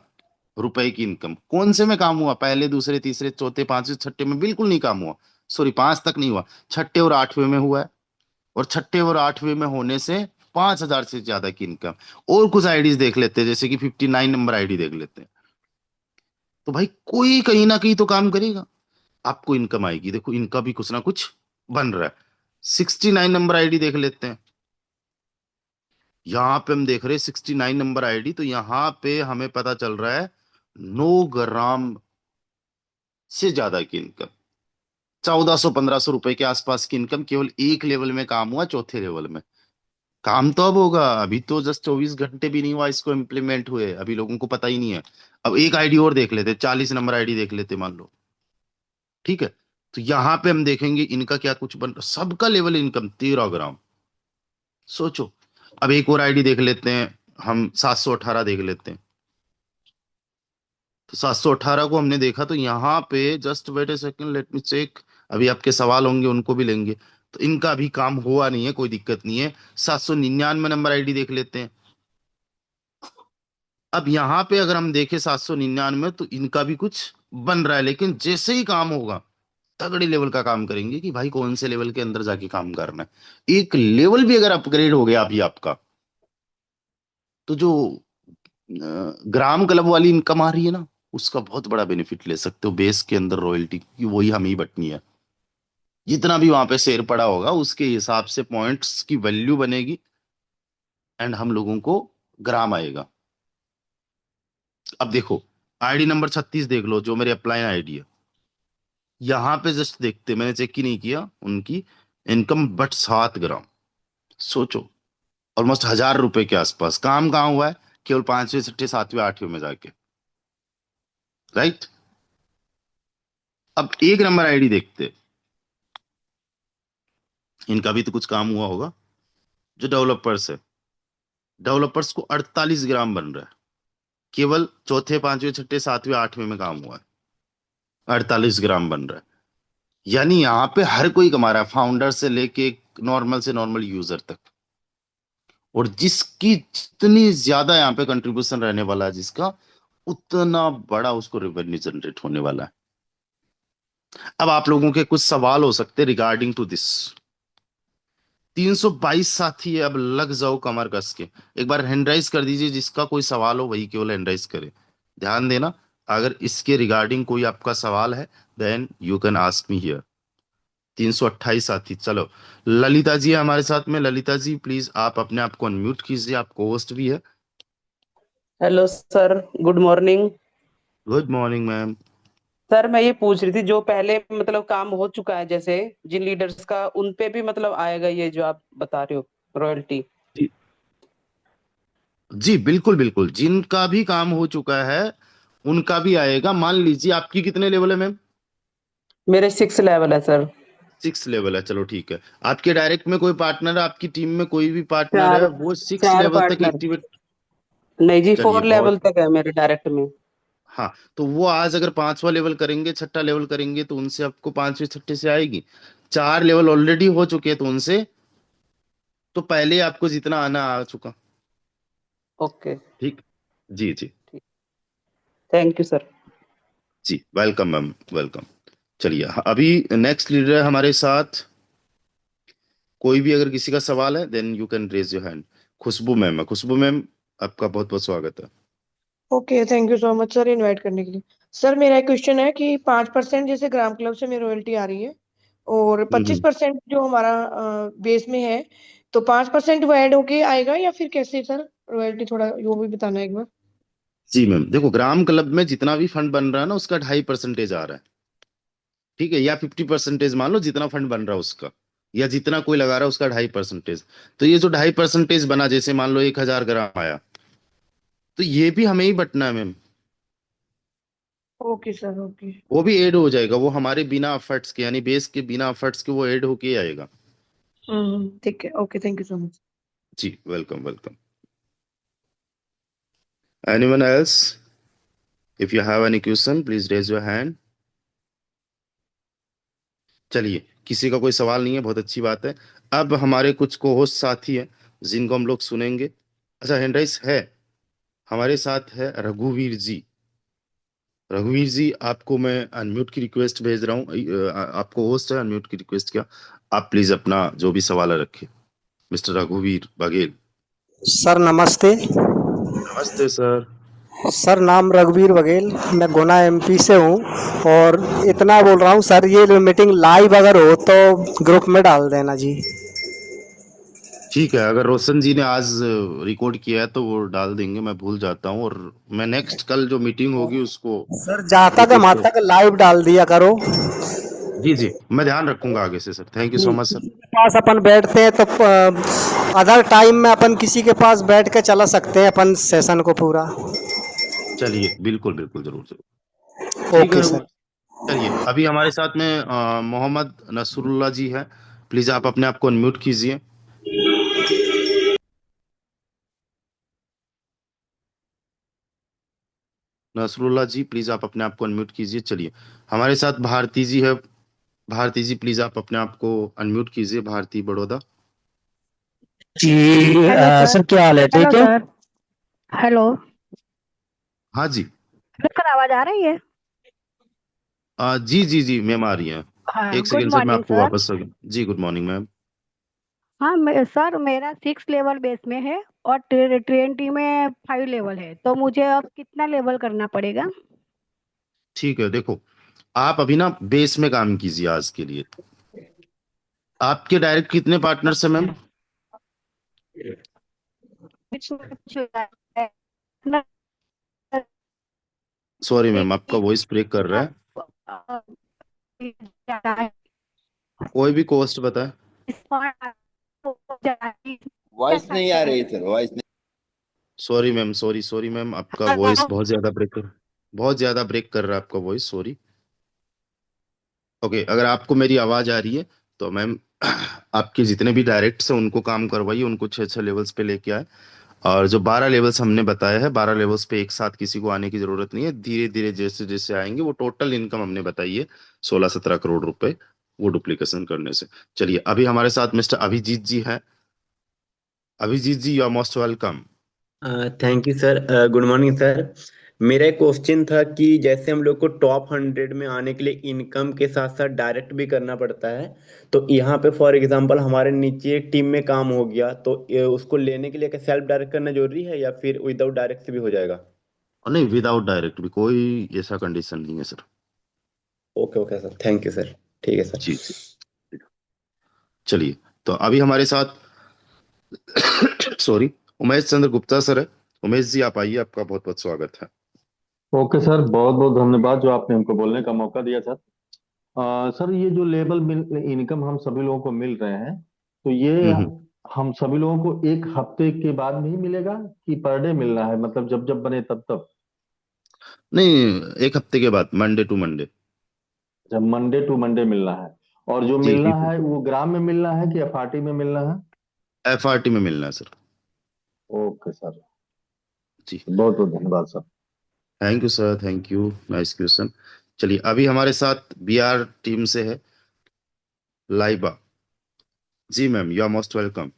रुपए की इनकम। कौन से में काम हुआ? पहले, दूसरे, तीसरे, चौथे, पांचवे, छठे में बिल्कुल नहीं काम हुआ। सॉरी, 5 तक नहीं हुआ, छठे और आठवें में हुआ है। और छठे और आठवें में होने से 5,000 से ज्यादा की इनकम। और कुछ आईडीज देख लेते हैं, जैसे कि 59 नंबर आईडी देख लेते हैं। तो भाई कोई कहीं ना कहीं तो काम करेगा, आपको इनकम आएगी। देखो इनका भी कुछ ना कुछ बन रहा है। 69 नंबर आईडी देख लेते हैं। यहां पे हम देख रहे हैं 69 नंबर आईडी, तो यहां पे हमें पता चल रहा है 9 ग्राम से ज्यादा की इनकम। 1400-1500 रुपए के आसपास की इनकम केवल एक लेवल में काम हुआ, चौथे लेवल में। काम तो अब होगा, अभी तो जस्ट 24 घंटे भी नहीं हुआ इसको इम्प्लीमेंट हुए, अभी लोगों को पता ही नहीं है। अब एक आईडी और देख लेते, 40 नंबर आईडी देख लेते मान लो, ठीक है। तो यहां पे हम देखेंगे इनका क्या कुछ बन, सबका लेवल इनकम 13 ग्राम। सोचो। अब एक और आईडी देख लेते हैं, हम 718 देख लेते हैं। तो 718 को हमने देखा, तो यहाँ पे जस्ट वेट ए सेकंड, लेट मी चेक। अभी आपके सवाल होंगे उनको भी लेंगे। तो इनका अभी काम हुआ नहीं है, कोई दिक्कत नहीं है। 799 नंबर आईडी देख लेते हैं। अब यहाँ पे अगर हम देखें 799, तो इनका भी कुछ बन रहा है, लेकिन जैसे ही काम होगा तगड़े लेवल का काम करेंगे कि भाई कौन से लेवल के अंदर जाके काम करना है। एक लेवल भी अगर अपग्रेड हो गया अभी आपका, तो जो ग्राम क्लब वाली इनकम आ रही है ना, उसका बहुत बड़ा बेनिफिट ले सकते हो। बेस के अंदर रॉयल्टी की वही हमें ही बटनी है। जितना भी वहां पे शेयर पड़ा होगा उसके हिसाब से पॉइंट्स की वैल्यू बनेगी, एंड हम लोगों को ग्राम आएगा। अब देखो, आईडी नंबर 36 देख लो, जो मेरे अपलाइन आईडी है। यहां पे जस्ट देखते, मैंने चेक ही नहीं किया उनकी इनकम, बट 7 ग्राम। सोचो, ऑलमोस्ट 1,000 रुपए के आसपास काम कहाँ हुआ है? केवल पांचवें, छठे, सातवें, आठवें में जाके। राइट? अब एक नंबर आईडी देखते, इनका भी तो कुछ काम हुआ होगा। जो डेवलपर्स है, डेवलपर्स को 48 ग्राम बन रहा है, केवल चौथे, पांचवें, छठे, सातवें, आठवें में काम हुआ है। 48 ग्राम बन रहा है, यानी यहाँ पे हर कोई कमा रहा है, फाउंडर से लेके नॉर्मल से नॉर्मल यूजर तक। और जिसकी जितनी ज्यादा यहाँ पे कंट्रीब्यूशन रहने वाला है जिसका, उतना बड़ा उसको रेवेन्यू जनरेट होने वाला है। अब आप लोगों के कुछ सवाल हो सकते हैं रिगार्डिंग टू दिस। 322 साथी है, अब लग जाओ कमर कस के। एक बार हैंड राइज कर दीजिए, जिसका कोई सवाल हो वही केवल हैंड राइज करे। ध्यान देना, अगर इसके रिगार्डिंग कोई आपका सवाल है then you can ask me here. 328 साथी, चलो। ललिता जी है हमारे साथ में। ललिता जी प्लीज आप अपने आप को अनम्यूट कीजिए, आप को होस्ट भी है। Hello sir, good morning. Good morning ma'am. Sir मैं ये पूछ रही थी, जो पहले मतलब काम हो चुका है जैसे जिन लीडर्स का, उन पे भी मतलब आएगा ये जो आप बता रहे हो, रॉयल्टी? जी जी बिल्कुल बिल्कुल, जिनका भी काम हो चुका है उनका भी आएगा। मान लीजिए आपकी कितने लेवल है मैम? मेरे 6 लेवल है सर। 6 लेवल है, चलो ठीक है। आपके डायरेक्ट में कोई पार्टनर है, आपकी टीम में कोई भी पार्टनर चार है वो 6 लेवल तक पार्टनर। एक्टिवेट? नहीं जी, चलिए 4 लेवल बहुत। तक है मेरे डायरेक्ट में। हाँ, तो वो आज अगर 5वां लेवल करेंगे, छठा लेवल करेंगे, तो उनसे आपको 5वें छठे से आएगी। 4 लेवल ऑलरेडी हो चुके हैं तो उनसे तो पहले आपको जितना आना आ चुका। ओके। ठीक। जी जी। ठीक। Thank you sir. जी वेलकम मैम, वेलकम। चलिए, अभी नेक्स्ट लीडर है हमारे साथ। कोई भी अगर किसी का सवाल है then you can raise your hand. Khushboo ma'am है। खुशबू मैम, आपका बहुत बहुत स्वागत है। Okay, thank you so much sir invite करने के लिए। सर मेरा एक क्वेश्चन है कि 5% जैसे ग्राम क्लब से मेरी रॉयल्टी आ रही है, और पच्चीस हम्म। परसेंट जो हमारा बेस में है, तो 5% वो ऐड होके आएगा या फिर कैसे सर? रॉयल्टी थोड़ा वो भी बताना एक बार। जी मैम, देखो ग्राम क्लब में जितना भी फंड बन रहा है ना उसका 2.5% आ रहा है। ठीक है, या 50% मान लो जितना फंड बन रहा है उसका, या जितना कोई लगा रहा है उसका 2.5%। तो ये जो 2.5% बना, जैसे मान लो 1,000 ग्राम आया, तो ये भी हमें ही बटना है मैम। Okay sir, okay. वो भी ऐड हो जाएगा, वो हमारे बिना एफर्ट्स के, यानी बेस के बिना एफर्ट्स के वो ऐड होके ही आएगा। ठीक है, okay, thank you so much. जी welcome welcome. Anyone else? If you have any question please raise your hand. चलिए, किसी का कोई सवाल नहीं है, बहुत अच्छी बात है। अब हमारे कुछ को होस्ट साथी हैं जिनको हम लोग सुनेंगे। अच्छा, हैंड राइज है हमारे साथ है रघुवीर जी। रघुवीर जी, आपको मैं अनम्यूट की रिक्वेस्ट भेज रहा हूँ। आपको होस्ट है, अनम्यूट की रिक्वेस्ट किया। आप प्लीज अपना जो भी सवाल है रखिए। मिस्टर रघुवीर बघेल। सर नमस्ते। नमस्ते सर। सर नाम रघुवीर बघेल, मैं गुना एमपी से हूँ। और इतना बोल रहा हूँ सर, ये मीटिंग लाइव अगर हो तो ग्रुप में डाल देना जी। ठीक है, अगर रोशन जी ने आज रिकॉर्ड किया है तो वो डाल देंगे, मैं भूल जाता हूँ। और मैं नेक्स्ट कल जो मीटिंग होगी उसको सर जहाँ तक रिपीट वहाँ कर। तक लाइव डाल दिया करो। जी जी, मैं ध्यान रखूंगा आगे से sir. Thank you so much sir. किसी के पास अपन बैठते हैं तो अदर टाइम में अपन किसी के पास बैठ के चला सकते हैं अपन सेशन को पूरा। चलिए, बिल्कुल बिल्कुल, जरूर जरूर। ठीक है ओके रघु। सर। चलिए, अभी हमारे साथ में मोहम्मद नसरुल्ला जी है। प्लीज आप अपने आप को अनम्यूट कीजिए। नसरुल्ला जी प्लीज आप अपने आप को अनम्यूट कीजिए। चलिए, हमारे साथ भारती जी है। भारती जी प्लीज आप अपने आप को अनम्यूट कीजिए। भारती बड़ौदा। जी। Hello sir. सर क्या हाल है, हेलो ठीक है? सर। हेलो। हाँ जी। हेलो सर, आवाज आ रही है? जी जी जी मैम, आ रही हैं। हाँ, एक गुड सेकेंड सर, मैं मॉर्निंग आपको सर। वापस जी गुड मॉर्निंग मैम। हाँ सर, मेरा 6 लेवल बेस में है और ट्रेन टी में 5 लेवल है, तो मुझे अब कितना लेवल करना पड़ेगा? ठीक है, देखो आप अभी ना बेस में काम कीजिए आज के लिए। आपके डायरेक्ट कितने पार्टनर्स हैं मैम? सॉरी मैम, आपका वॉइस ब्रेक कर रहा है। कोई भी कॉस्ट बताए। वॉइस नहीं आ रही सर, वॉइस नहीं। Sorry ma'am, sorry sorry ma'am, आपका वॉइस बहुत ज्यादा ब्रेक कर रहा है आपका वॉइस, सॉरी। ओके, अगर आपको मेरी आवाज आ रही है तो मैम आपके जितने भी डायरेक्ट्स हैं उनको काम करवाइए, उनको 6 6 लेवल्स पे लेके आए। और जो 12 लेवल्स हमने बताया है, 12 लेवल्स पे एक साथ किसी को आने की जरूरत नहीं है, धीरे धीरे जैसे जैसे आएंगे। वो टोटल इनकम हमने बताई है 16 17 करोड़ रुपए, वो डुप्लीकेशन करने से। चलिए, अभी हमारे साथ मिस्टर अभिजीत जी हैं। Abhijeet ji, you are most welcome. Thank you sir. Good morning sir. मेरा एक क्वेश्चन था कि जैसे हम लोग को टॉप 100 में आने के लिए इनकम के साथ साथ डायरेक्ट भी करना पड़ता है, तो यहाँ पे फॉर एग्जांपल हमारे नीचे टीम में काम हो गया, तो उसको लेने के लिए क्या सेल्फ डायरेक्ट करना जरूरी है या फिर विदाउट डायरेक्ट से भी हो जाएगा? और नहीं, विदाउट डायरेक्ट भी कोई ऐसा कंडीशन नहीं है sir. Okay okay sir, thank you sir. ठीक है जी सर। जी। चलिए, तो अभी हमारे साथ सॉरी, उमेश चंद्र गुप्ता सर है। उमेश जी, आप आइए, आपका बहुत बहुत स्वागत है। ओके सर, बहुत बहुत धन्यवाद जो आपने हमको बोलने का मौका दिया सर। सर, ये जो लेबल मिल इनकम हम सभी लोगों को मिल रहे हैं, तो ये हम्म। हम सभी लोगों को एक हफ्ते के बाद में ही मिलेगा कि पर डे मिलना है, मतलब जब जब बने तब तब? नहीं, एक हफ्ते के बाद, मंडे टू मंडे। जब मंडे टू मंडे मिलना है। और जो जी मिलना जी, है वो ग्राम में मिलना है कि एफआरटी में मिलना है? एफआरटी में मिलना है सर। ओके सर, जी, बहुत बहुत धन्यवाद sir. Thank you sir, thank you, nice question. चलिए, अभी हमारे साथ बीआर टीम से है Laiba ji. Ma'am, you are most welcome.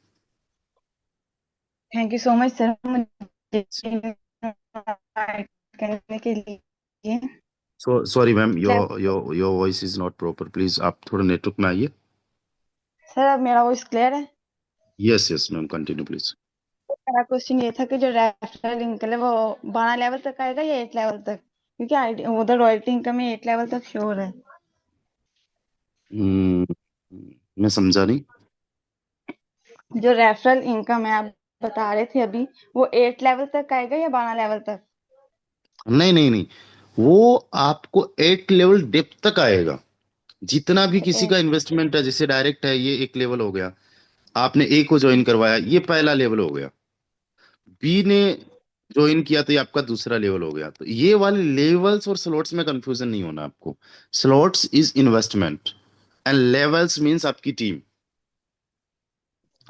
Thank you so much sir, मुझे invite करने के लिए। सॉरी मैम, क्या your voice is not proper, please आप थोड़ा नेटवर्क में आइए। सर, अब मेरा वॉइस क्लियर है? Yes yes ma'am, continue please. मेरा क्वेश्चन ये था कि जो रेफरल इनकम है वो 12 लेवल तक आएगा या 8 लेवल तक? क्योंकि उधर रॉयल्टी इनकम में 8 लेवल तक श्योर है। मैं समझा नहीं। जो रेफरल इनकम है आप बता रहे थे अभी, वो 8 लेवल तक आएगा या 12 लेवल तक? नहीं नहीं नहीं, वो आपको 8 लेवल डेप्थ तक आएगा। जितना भी किसी का इन्वेस्टमेंट है, जैसे डायरेक्ट है, ये एक लेवल हो गया। आपने ए को ज्वाइन करवाया, ये पहला लेवल हो गया। बी ने ज्वाइन किया तो ये आपका दूसरा लेवल हो गया। तो ये वाले लेवल्स और स्लॉट्स में कंफ्यूजन नहीं होना आपको। Slots is investment and levels means आपकी team.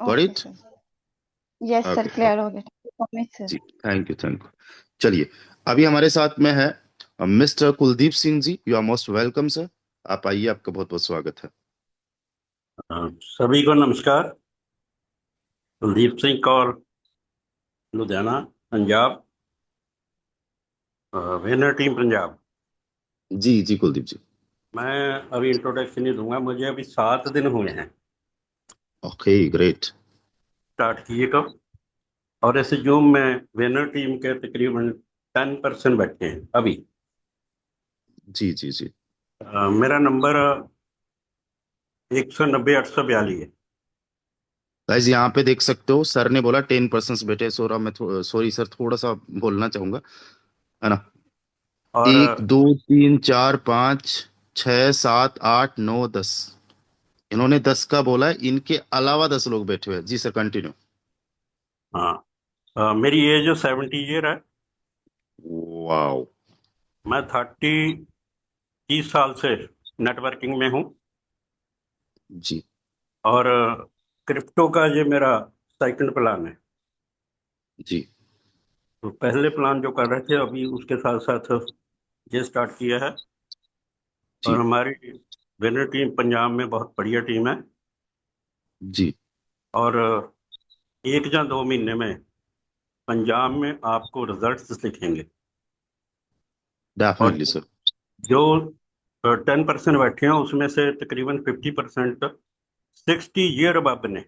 Got okay it? Sir. Yes sir, okay clear हो गया सर। जी, थैंक यू थैंक यू। चलिए, अभी हमारे साथ में है mister Kuldeep Singh ji. You are most welcome sir. आप आइए, आपका बहुत बहुत स्वागत है। सभी को नमस्कार। Kuldeep Singh Kaur, Ludhiana, Punjab, winner team Punjab. जी जी कुलदीप जी। मैं अभी इंट्रोडक्शन ही दूंगा। मुझे अभी 7 दिन हुए हैं ओके, ग्रेट। स्टार्ट किए कब, और ऐसे जूम में विनर टीम के तकरीबन 10% बैठे हैं अभी। जी जी जी। मेरा नंबर 190-842 है। गाइस, यहाँ पे देख सकते हो, सर ने बोला 10% बेटे। सॉरी सर, थोड़ा सा बोलना चाहूंगा, है ना। और 1 2 3 4 5 6 7 8 9 10, इन्होंने 10 का बोला है। इनके अलावा 10 लोग बैठे हुए हैं। जी सर, कंटिन्यू। हाँ, मेरी एज 70 ईयर है। वाओ। मैं 30 साल से नेटवर्किंग में हूँ। जी और क्रिप्टो का ये मेरा सेकंड प्लान है। जी तो पहले प्लान जो कर रहे थे, अभी उसके साथ साथ ये स्टार्ट किया है। और जी हमारी विनर टीम पंजाब में बहुत बढ़िया टीम है। जी, और 1 या 2 महीने में पंजाब में आपको रिजल्ट्स दिखेंगे। और डेफिनेटली सर। जो 10% बैठे हैं उसमें से तकरीबन 50% 60 ईयर अब ने,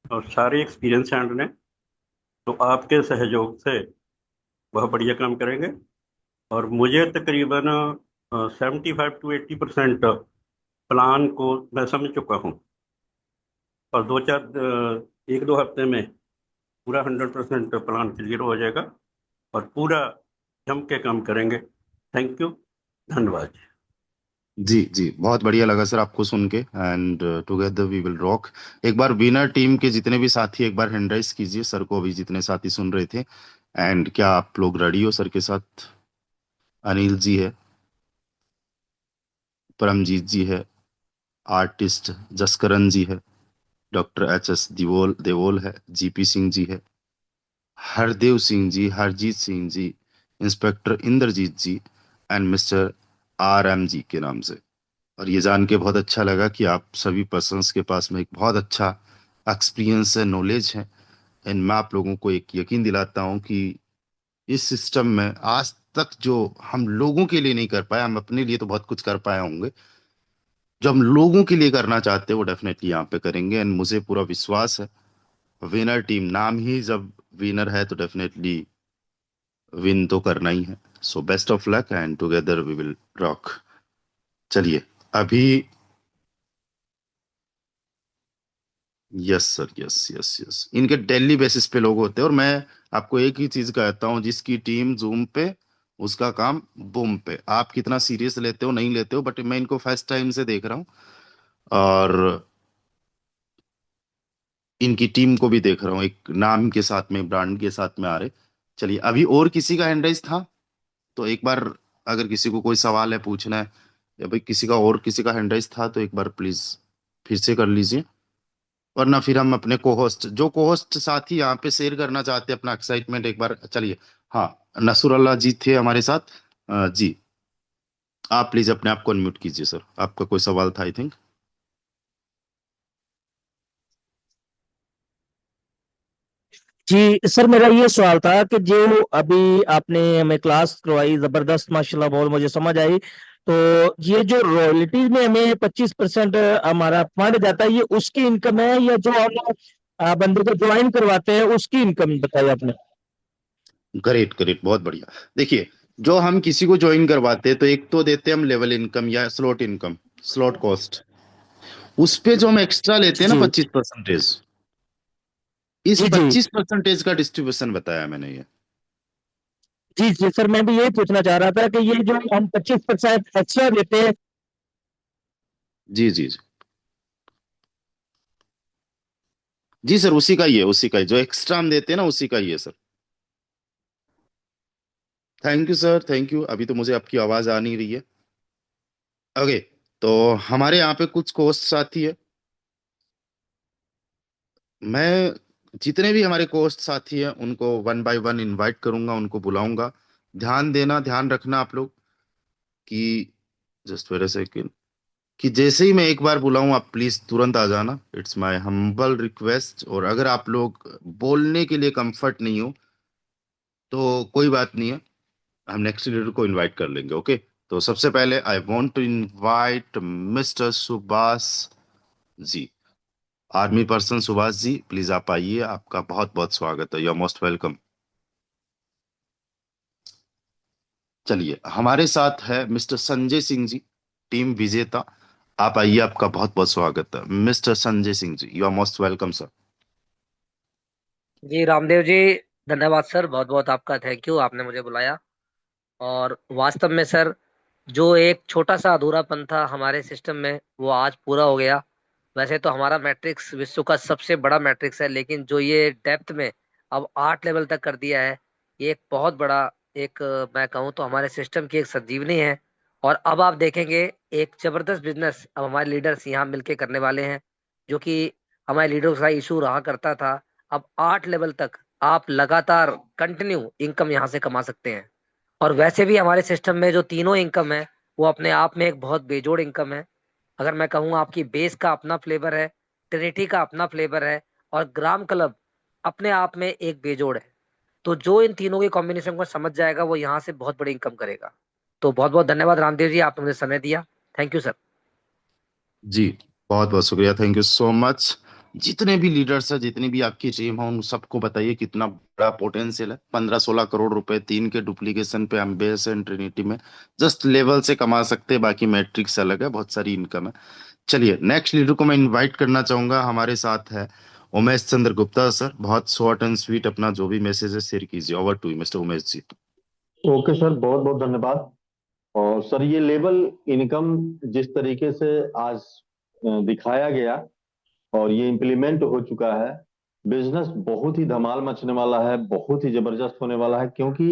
और सारे एक्सपीरियंस हैंड ने। तो आपके सहयोग से वह बढ़िया काम करेंगे। और मुझे तकरीबन 75 to 80% प्लान को मैं समझ चुका हूँ। और 1-2 हफ्ते में पूरा 100% प्लान क्लियर हो जाएगा और पूरा जम के काम करेंगे। थैंक यू, धन्यवाद। जी जी, बहुत बढ़िया लगा सर आपको सुन के। And together we will rock. एक बार विनर टीम के जितने भी साथी एक बार हैंड राइज कीजिए सर को, अभी जितने साथी सुन रहे थे। एंड क्या आप लोग रेडी हो सर के साथ? अनिल जी है, परमजीत जी है, आर्टिस्ट जसकरण जी है, डॉक्टर एच एस देवोल देवोल है, जीपी सिंह जी है, Hardev Singh ji, Harjeet Singh ji, inspector Inderjeet ji, and mister R M ji के नाम से। और ये जान के बहुत अच्छा लगा कि आप सभी पर्सन्स के पास में एक बहुत अच्छा एक्सपीरियंस है, नॉलेज है। एंड मैं आप लोगों को एक यकीन दिलाता हूँ कि इस सिस्टम में आज तक जो हम लोगों के लिए नहीं कर पाए, हम अपने लिए तो बहुत कुछ कर पाए होंगे, जो हम लोगों के लिए करना चाहते हैं वो डेफिनेटली यहाँ पे करेंगे। एंड मुझे पूरा विश्वास है, विनर टीम नाम ही जब विनर है तो डेफिनेटली विन तो करना ही है। So best of luck and together we will rock. चलिए अभी, yes sir, yes yes yes, इनके डेली बेसिस पे लोग होते हैं। और मैं आपको एक ही चीज कहता हूँ, जिसकी टीम जूम पे उसका काम बूम पे। आप कितना सीरियस लेते हो नहीं लेते हो, बट मैं इनको फर्स्ट टाइम से देख रहा हूँ और इनकी टीम को भी देख रहा हूँ, एक नाम के साथ में, ब्रांड के साथ में आ रहे। चलिए अभी और किसी का हैंड राइज था तो एक बार, अगर किसी को कोई सवाल है पूछना है, या भाई किसी का और किसी का हैंड राइज था तो एक बार प्लीज फिर से कर लीजिए, वरना फिर हम अपने कोहोस्ट, जो कोहोस्ट साथी यहाँ पे शेयर करना चाहते हैं अपना एक्साइटमेंट एक बार। चलिए, हाँ, नसूर अल्लाह जी थे हमारे साथ। जी, आप प्लीज अपने आप को अनम्यूट कीजिए सर, आपका कोई सवाल था आई थिंक। जी सर, मेरा ये सवाल था कि जो अभी आपने हमें क्लास करवाई जबरदस्त, माशाल्लाह, बहुत मुझे समझ आई। तो ये जो रॉयल्टीज में हमें 25% हमारा फंड जाता है, ये उसकी इनकम है या जो हम बंदे को ज्वाइन करवाते हैं उसकी इनकम बताई आपने? ग्रेट ग्रेट, बहुत बढ़िया। देखिए, जो हम किसी को ज्वाइन करवाते हैं तो एक तो देते हैं हम लेवल इनकम या स्लॉट इनकम, स्लॉट कॉस्ट। उस पे जो हम एक्स्ट्रा लेते हैं ना जी 25%, इस जी जी 25% का डिस्ट्रीब्यूशन बताया मैंने ये। जी जी सर, मैं भी यही पूछना चाह रहा था कि ये जो हम 25% एक्स्ट्रा देते हैं। जी जी जी जी सर, उसी का ही है, उसी का ही जो एक्स्ट्रा हम देते हैं ना, उसी का ही है sir. Thank you sir, thank you. अभी तो मुझे आपकी आवाज आ नहीं रही है। ओके, तो हमारे यहाँ पे कुछ कोस्ट साथी है। मैं जितने भी हमारे कोस्ट साथी हैं उनको वन बाय वन इनवाइट करूंगा, उनको बुलाऊंगा। ध्यान देना, ध्यान रखना आप लोग कि, जस्ट वेट अ सेकेंड, कि जैसे ही मैं एक बार बुलाऊं आप प्लीज तुरंत आ जाना। It's my humble request. और अगर आप लोग बोलने के लिए कंफर्ट नहीं हो तो कोई बात नहीं है, हम नेक्स्ट लीडर को इनवाइट कर लेंगे। ओके, तो सबसे पहले I want to invite mister Subhash ji, army person Subhash ji, please आप आइए, आपका बहुत बहुत स्वागत है, यू आर मोस्ट वेलकम। चलिए, हमारे साथ है मिस्टर संजय सिंह जी, टीम विजेता। आप आइए, आपका बहुत बहुत स्वागत है mister Sanjay Singh ji, you are most welcome sir. जी रामदेव जी, धन्यवाद सर, बहुत बहुत आपका थैंक यू, आपने मुझे बुलाया। और वास्तव में सर, जो एक छोटा सा अधूरापन था हमारे सिस्टम में वो आज पूरा हो गया। वैसे तो हमारा मैट्रिक्स विश्व का सबसे बड़ा मैट्रिक्स है, लेकिन जो ये डेप्थ में अब 8 लेवल तक कर दिया है, ये एक बहुत बड़ा, एक मैं कहूँ तो हमारे सिस्टम की एक संजीवनी है। और अब आप देखेंगे एक जबरदस्त बिजनेस अब हमारे लीडर्स यहाँ मिलके करने वाले हैं, जो कि हमारे लीडर्स का इशू रहा करता था। अब 8 लेवल तक आप लगातार कंटिन्यू इनकम यहाँ से कमा सकते हैं। और वैसे भी हमारे सिस्टम में जो तीनों इनकम है वो अपने आप में एक बहुत बेजोड़ इनकम है। अगर मैं कहूँ, आपकी बेस का अपना फ्लेवर है, ट्रिनिटी का अपना फ्लेवर है, और ग्राम क्लब अपने आप में एक बेजोड़ है। तो जो इन तीनों के कॉम्बिनेशन को समझ जाएगा वो यहाँ से बहुत बड़ी इनकम करेगा। तो बहुत बहुत धन्यवाद रामदेव जी, आपने मुझे समय दिया। Thank you sir. जी, बहुत बहुत शुक्रिया, थैंक यू सो मच। जितने भी लीडर्स हैं, जितनी भी आपकी टीम है, उन सबको बताइए कितना बड़ा पोटेंशियल है। 15-16 करोड़ रुपए 3 के डुप्लीकेशन पे हम बेस एंड ट्रिनिटी में जस्ट लेवल से कमा सकते हैं, बाकी मैट्रिक्स अलग है, बहुत सारी इनकम है। चलिए, नेक्स्ट लीडर को मैं इनवाइट करना चाहूंगा। हमारे साथ है उमेश चंद्र गुप्ता सर, बहुत शॉर्ट एंड स्वीट अपना जो भी मैसेज है शेयर कीजिए। Over to you mister Umesh ji. Okay sir, बहुत बहुत धन्यवाद। और सर, ये लेवल इनकम जिस तरीके से आज दिखाया गया और ये इम्प्लीमेंट हो चुका है, बिजनेस बहुत ही धमाल मचने वाला है, बहुत ही जबरदस्त होने वाला है। क्योंकि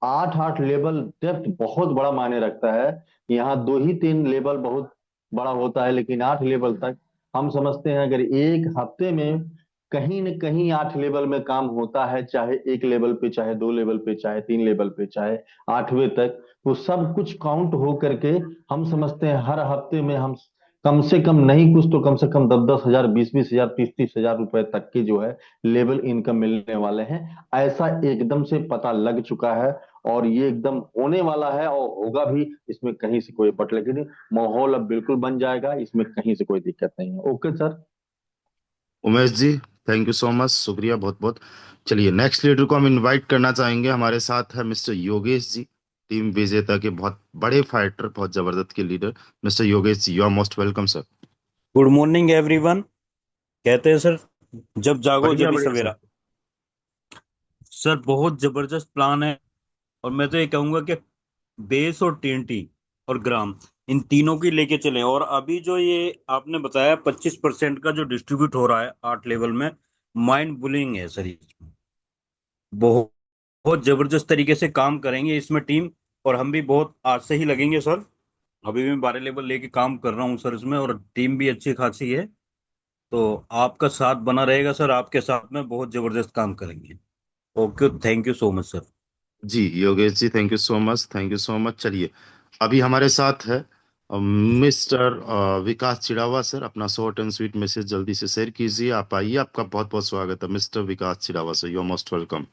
8-8 लेवल डेप्थ बहुत बड़ा मायने रखता है। यहाँ 2 ही 3 लेवल बहुत बड़ा होता है, लेकिन 8 लेवल तक हम समझते हैं अगर एक हफ्ते में कहीं न कहीं 8 लेवल में काम होता है, चाहे 1 लेवल पे, चाहे 2 लेवल पे, चाहे 3 लेवल पे, चाहे 8वें तक, तो सब कुछ काउंट हो करके हम समझते हैं हर हफ्ते में हम कम से कम नहीं कुछ तो कम से कम 10-10 हजार, 20-20 हजार, 30-30 हजार रुपए तक के जो है लेवल इनकम मिलने वाले हैं। ऐसा एकदम से पता लग चुका है और ये एकदम होने वाला है और होगा भी, इसमें कहीं से कोई बट लेकिन माहौल अब बिल्कुल बन जाएगा, इसमें कहीं से कोई दिक्कत नहीं है। Okay sir. Umesh ji, thank you so much, शुक्रिया बहुत बहुत। चलिए नेक्स्ट लीडर को हम इनवाइट करना चाहेंगे। हमारे साथ है मिस्टर योगेश जी, टीम विजेता के बहुत बड़े फाइटर, बहुत जबरदस्त के leader. Mister Yogesh ji, you are most welcome sir. Good morning everyone. कहते हैं सर, जब जागो बढ़िया जब बढ़िया सवेरा। सर। सर बहुत जबरदस्त प्लान है और मैं तो ये कहूंगा कि बेस और टीएनटी और ग्राम, इन तीनों की लेके चलें। और अभी जो ये आपने बताया 25% का जो डिस्ट्रीब्यूट हो रहा है 8 लेवल में, माइंड ब्लोइंग है सर। इसमें बहुत बहुत जबरदस्त तरीके से काम करेंगे इसमें टीम, और हम भी बहुत आज से ही लगेंगे सर। अभी भी मैं 12 लेवल लेके काम कर रहा हूँ सर इसमें, और टीम भी अच्छी खासी है। तो आपका साथ बना रहेगा सर, आपके साथ में बहुत जबरदस्त काम करेंगे। Okay, thank you so much sir. जी Yogesh ji, thank you so much, thank you so much. चलिए अभी हमारे साथ है मिस्टर विकास चिड़ावा सर। अपना शॉर्ट एंड स्वीट मैसेज जल्दी से शेयर कीजिए। आप आइए, आपका बहुत बहुत स्वागत है mister Vikas Chirawa sir, you are most welcome.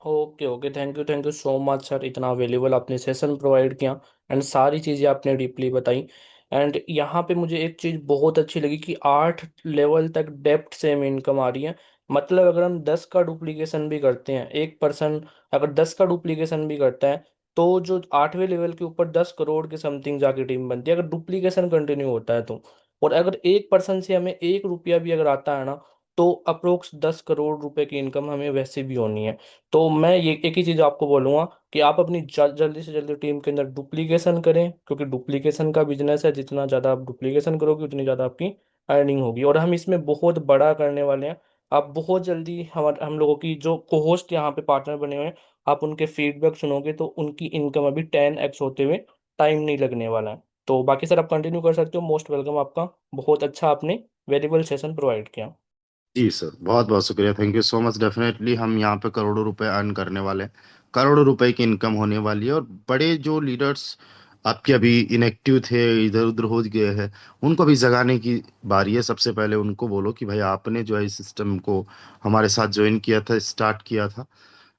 Okay okay, thank you so much sir. इतना अवेलेबल आपने सेशन प्रोवाइड किया एंड सारी चीज़ें आपने डीपली बताई। एंड यहाँ पे मुझे एक चीज़ बहुत अच्छी लगी कि 8 लेवल तक डेप्थ सेम इनकम आ रही है। मतलब अगर हम 10 का डुप्लीकेशन भी करते हैं, एक पर्सन अगर 10 का डुप्लीकेशन भी करता है, तो जो 8वें लेवल के ऊपर 10 करोड़ के समथिंग जाके टीम बनती है, अगर डुप्लीकेशन कंटिन्यू होता है तो। और अगर एक पर्सन से हमें 1 रुपया भी अगर आता है ना, तो अप्रोक्स 10 करोड़ रुपए की इनकम हमें वैसे भी होनी है। तो मैं ये एक ही चीज़ आपको बोलूंगा कि आप अपनी जल्दी से जल्दी टीम के अंदर डुप्लीकेशन करें, क्योंकि डुप्लीकेशन का बिजनेस है। जितना ज़्यादा आप डुप्लीकेशन करोगे उतनी ज़्यादा आपकी अर्निंग होगी, और हम इसमें बहुत बड़ा करने वाले हैं। आप बहुत जल्दी हम लोगों की जो कोहोस्ट यहाँ पे पार्टनर बने हुए हैं, आप उनके फीडबैक सुनोगे तो उनकी इनकम अभी 10x होते हुए टाइम नहीं लगने वाला है। तो बाकी सर आप कंटिन्यू कर सकते हो, मोस्ट वेलकम आपका। बहुत अच्छा आपने वेरिएबल सेशन प्रोवाइड किया। जी सर, बहुत बहुत शुक्रिया, thank you so much. Definitely हम यहाँ पे करोड़ों रुपए अर्न करने वाले हैं, करोड़ों रुपए की इनकम होने वाली है। और बड़े जो लीडर्स आपके अभी इनएक्टिव थे, इधर उधर हो गए हैं, उनको भी जगाने की बारी है। सबसे पहले उनको बोलो कि भाई आपने जो है इस सिस्टम को हमारे साथ ज्वाइन किया था, स्टार्ट किया था,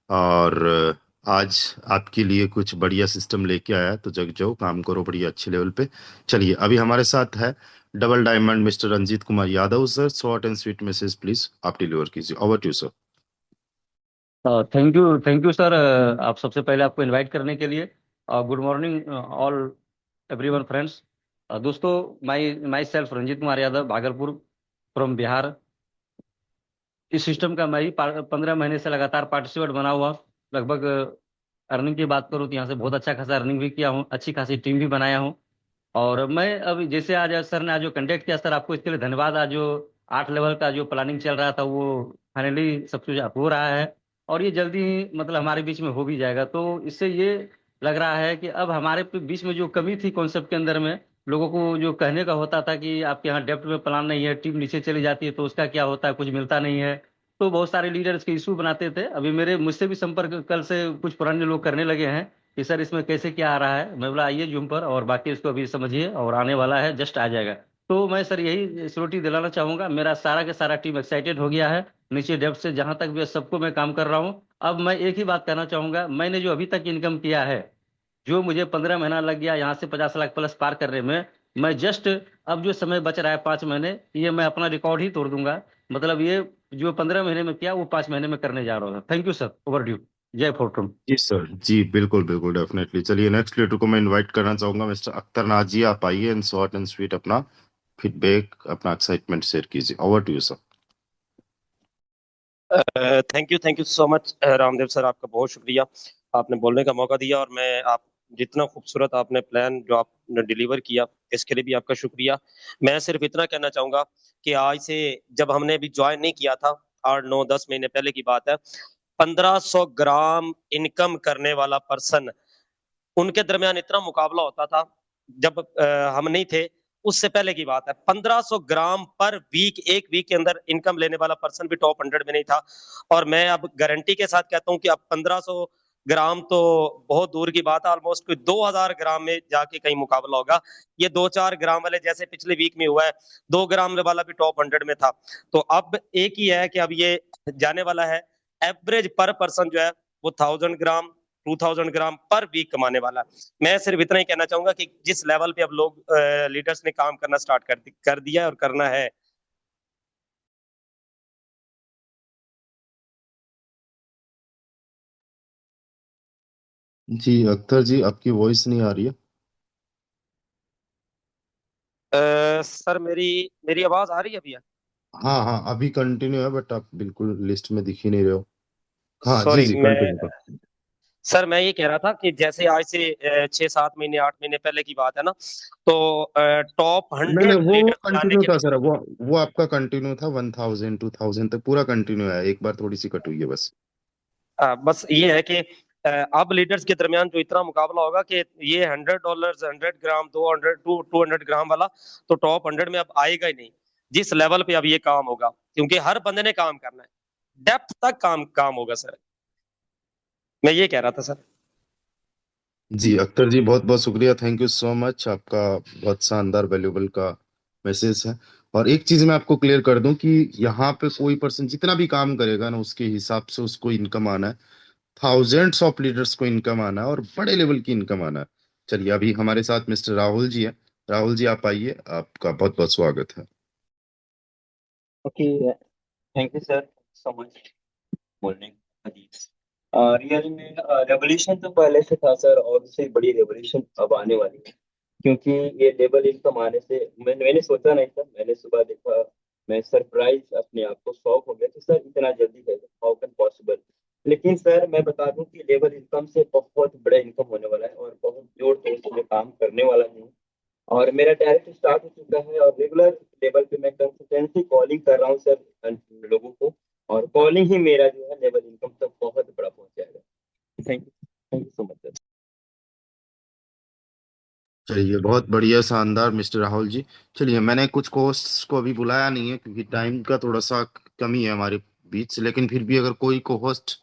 और आज आपके लिए कुछ बढ़िया सिस्टम लेके आया है, तो जग जाओ, काम करो बढ़िया अच्छे लेवल पे। चलिए अभी हमारे साथ है double diamond mister Ranjeet Kumar Yadav sir. Short and sweet message please आप डिलीवर कीजिए, over to sir. Thank you sir. आप सबसे पहले आपको इनवाइट करने के लिए। Good morning all everyone friends. दोस्तों, myself Ranjeet Kumar Yadav, Bhagalpur from Bihar. इस सिस्टम का मैं ही 15 महीने से लगातार पार्टिसिपेट बना हुआ। लगभग अर्निंग की बात करूँ तो यहाँ से बहुत अच्छा खासा अर्निंग भी किया हूँ, अच्छी खासी टीम भी बनाया हूँ। और मैं अभी जैसे आज सर ने आज जो कंडक्ट किया सर, आपको इसके लिए धन्यवाद। आज जो 8 लेवल का जो प्लानिंग चल रहा था वो फाइनली सब कुछ हो रहा है, और ये जल्दी ही मतलब हमारे बीच में हो भी जाएगा। तो इससे ये लग रहा है कि अब हमारे बीच में जो कमी थी कॉन्सेप्ट के अंदर में, लोगों को जो कहने का होता था कि आपके यहाँ डेप्थ में प्लान नहीं है, टीम नीचे चली जाती है तो उसका क्या होता है, कुछ मिलता नहीं है। तो बहुत सारे लीडर इसके इशू बनाते थे। अभी मेरे मुझसे भी संपर्क कल से कुछ पुराने लोग करने लगे हैं कि सर इसमें कैसे क्या आ रहा है। मैं बोला आइए जूम पर, और बाकी इसको अभी समझिए, और आने वाला है, जस्ट आ जाएगा। तो मैं सर यही श्योरिटी दिलाना चाहूंगा, मेरा सारा के सारा टीम एक्साइटेड हो गया है। नीचे डेप्थ से जहां तक भी है, सबको मैं काम कर रहा हूँ। अब मैं एक ही बात कहना चाहूंगा, मैंने जो अभी तक इनकम किया है, जो मुझे 15 महीना लग गया यहाँ से 50 लाख प्लस पार करने में, मैं जस्ट अब जो समय बच रहा है 5 महीने, ये मैं अपना रिकॉर्ड ही तोड़ दूंगा। मतलब ये जो 15 महीने में किया वो 5 महीने में करने जा रहा हूँ। Thank you sir, over due. जय फोर्टून। जी सर, जी बिल्कुल बिल्कुल डेफिनेटली। चलिए नेक्स्ट लीडर को मैं इनवाइट करना चाहूंगा मिस्टर अख्तर नाथ जी। आप आइए एंड शॉर्ट एंड स्वीट अपना फीडबैक, अपना एक्साइटमेंट शेयर कीजिए, over to you sir. Thank you so much Ramdev sir, आपका बहुत शुक्रिया। आपने बोलने का मौका दिया, और मैं आप जितना खूबसूरत आपने प्लान जो आपने डिलीवर किया, इसके लिए भी आपका शुक्रिया। मैं सिर्फ इतना कहना चाहूंगा कि आज से जब हमने अभी ज्वाइन नहीं किया था, 8 9 10 महीने पहले की बात है, 1500 ग्राम इनकम करने वाला पर्सन, उनके दरमियान इतना मुकाबला होता था जब हम नहीं थे। उससे पहले की बात है, 1500 ग्राम पर वीक, एक वीक के अंदर इनकम लेने वाला पर्सन भी टॉप 100 में नहीं था। और मैं अब गारंटी के साथ कहता हूं कि अब 1500 ग्राम तो बहुत दूर की बात है, ऑलमोस्ट कोई 2000 ग्राम में जाके कहीं मुकाबला होगा। ये 2-4 ग्राम वाले जैसे पिछले वीक में हुआ है, 2 ग्राम वाला भी टॉप 100 में था। तो अब एक ही है कि अब ये जाने वाला है, एवरेज पर पर्सन जो है वो 1000 ग्राम 2000 ग्राम पर वीक कमाने वाला है। मैं सिर्फ इतना ही कहना चाहूंगा कि जिस लेवल पे अब लोग लीडर्स ने काम करना स्टार्ट कर दिया है और करना है। जी अख्तर जी, आपकी वॉइस नहीं आ रही है। सर मेरी मेरी आवाज आ रही है भैया? हाँ हाँ, अभी कंटिन्यू है, बट आप बिल्कुल लिस्ट में दिख ही नहीं रहे हो। हाँ जी सॉरी जी, मैं कंटिन्यू कर। सर मैं ये कह रहा था कि जैसे आज से 6-7 महीने 8 महीने पहले की बात है ना, तो टॉप नहीं 100 नहीं, वो लीडर्स जाने कंटिन्यू के था लिए सर, वो आपका कंटिन्यू था 1000 2000 तक पूरा कंटिन्यू है, एक बार थोड़ी सी कट हुई है बस। बस ये है कि अब लीडर्स के दरमियान जो इतना मुकाबला होगा कि ये $100 100 ग्राम 200 ग्राम वाला तो टॉप 100 में अब आएगा ही नहीं, जिस लेवल पे अब ये काम होगा, क्योंकि हर बंदे ने काम करना है, डेप्थ तक काम काम होगा सर। मैं ये कह रहा था सर। जी अख्तर जी, बहुत बहुत शुक्रिया, थैंक यू सो मच, आपका बहुत शानदार वैल्यूबल का मैसेज है। और एक चीज मैं आपको क्लियर कर दूं कि यहाँ पे कोई पर्सन जितना भी काम करेगा ना, उसके हिसाब से उसको इनकम आना है। थाउजेंड्स ऑफ लीडर्स को इनकम आना है और बड़े लेवल की इनकम आना है। चलिए, अभी हमारे साथ मिस्टर राहुल जी है। राहुल जी, आप आइए, आपका बहुत बहुत स्वागत है। Okay, thank you sir so much बोलने हदीस। रियली में रेवोल्यूशन तो पहले से था सर, और उससे बड़ी रेवोल्यूशन अब आने वाली है, क्योंकि ये लेवल इनकम आने से मैंने सोचा नहीं था। मैंने सुबह देखा, मैं सरप्राइज अपने आप को शॉक हो गया कि सर इतना जल्दी है, हाउ कैन पॉसिबल। लेकिन सर मैं बता दूं कि लेवल इनकम से बहुत बड़ा इनकम होने वाला है, और बहुत जोर शोर से मैं काम करने वाला हूँ। और मेरा डायरेक्ट स्टार्ट हो चुका है, और रेगुलर लेवल पे मैं कंसिस्टेंसी कॉलिंग कर रहा हूँ सर लोगों को, और कॉलिंग ही मेरा जो है लेवल इनकम तक बहुत बड़ा पहुंच जाएगा। Thank you so much sir. चलिए, बहुत बढ़िया, शानदार मिस्टर राहुल जी। चलिए, मैंने कुछ कोहोस्ट्स को अभी बुलाया नहीं है क्योंकि टाइम का थोड़ा सा कमी है हमारे बीच, लेकिन फिर भी अगर कोई कोहोस्ट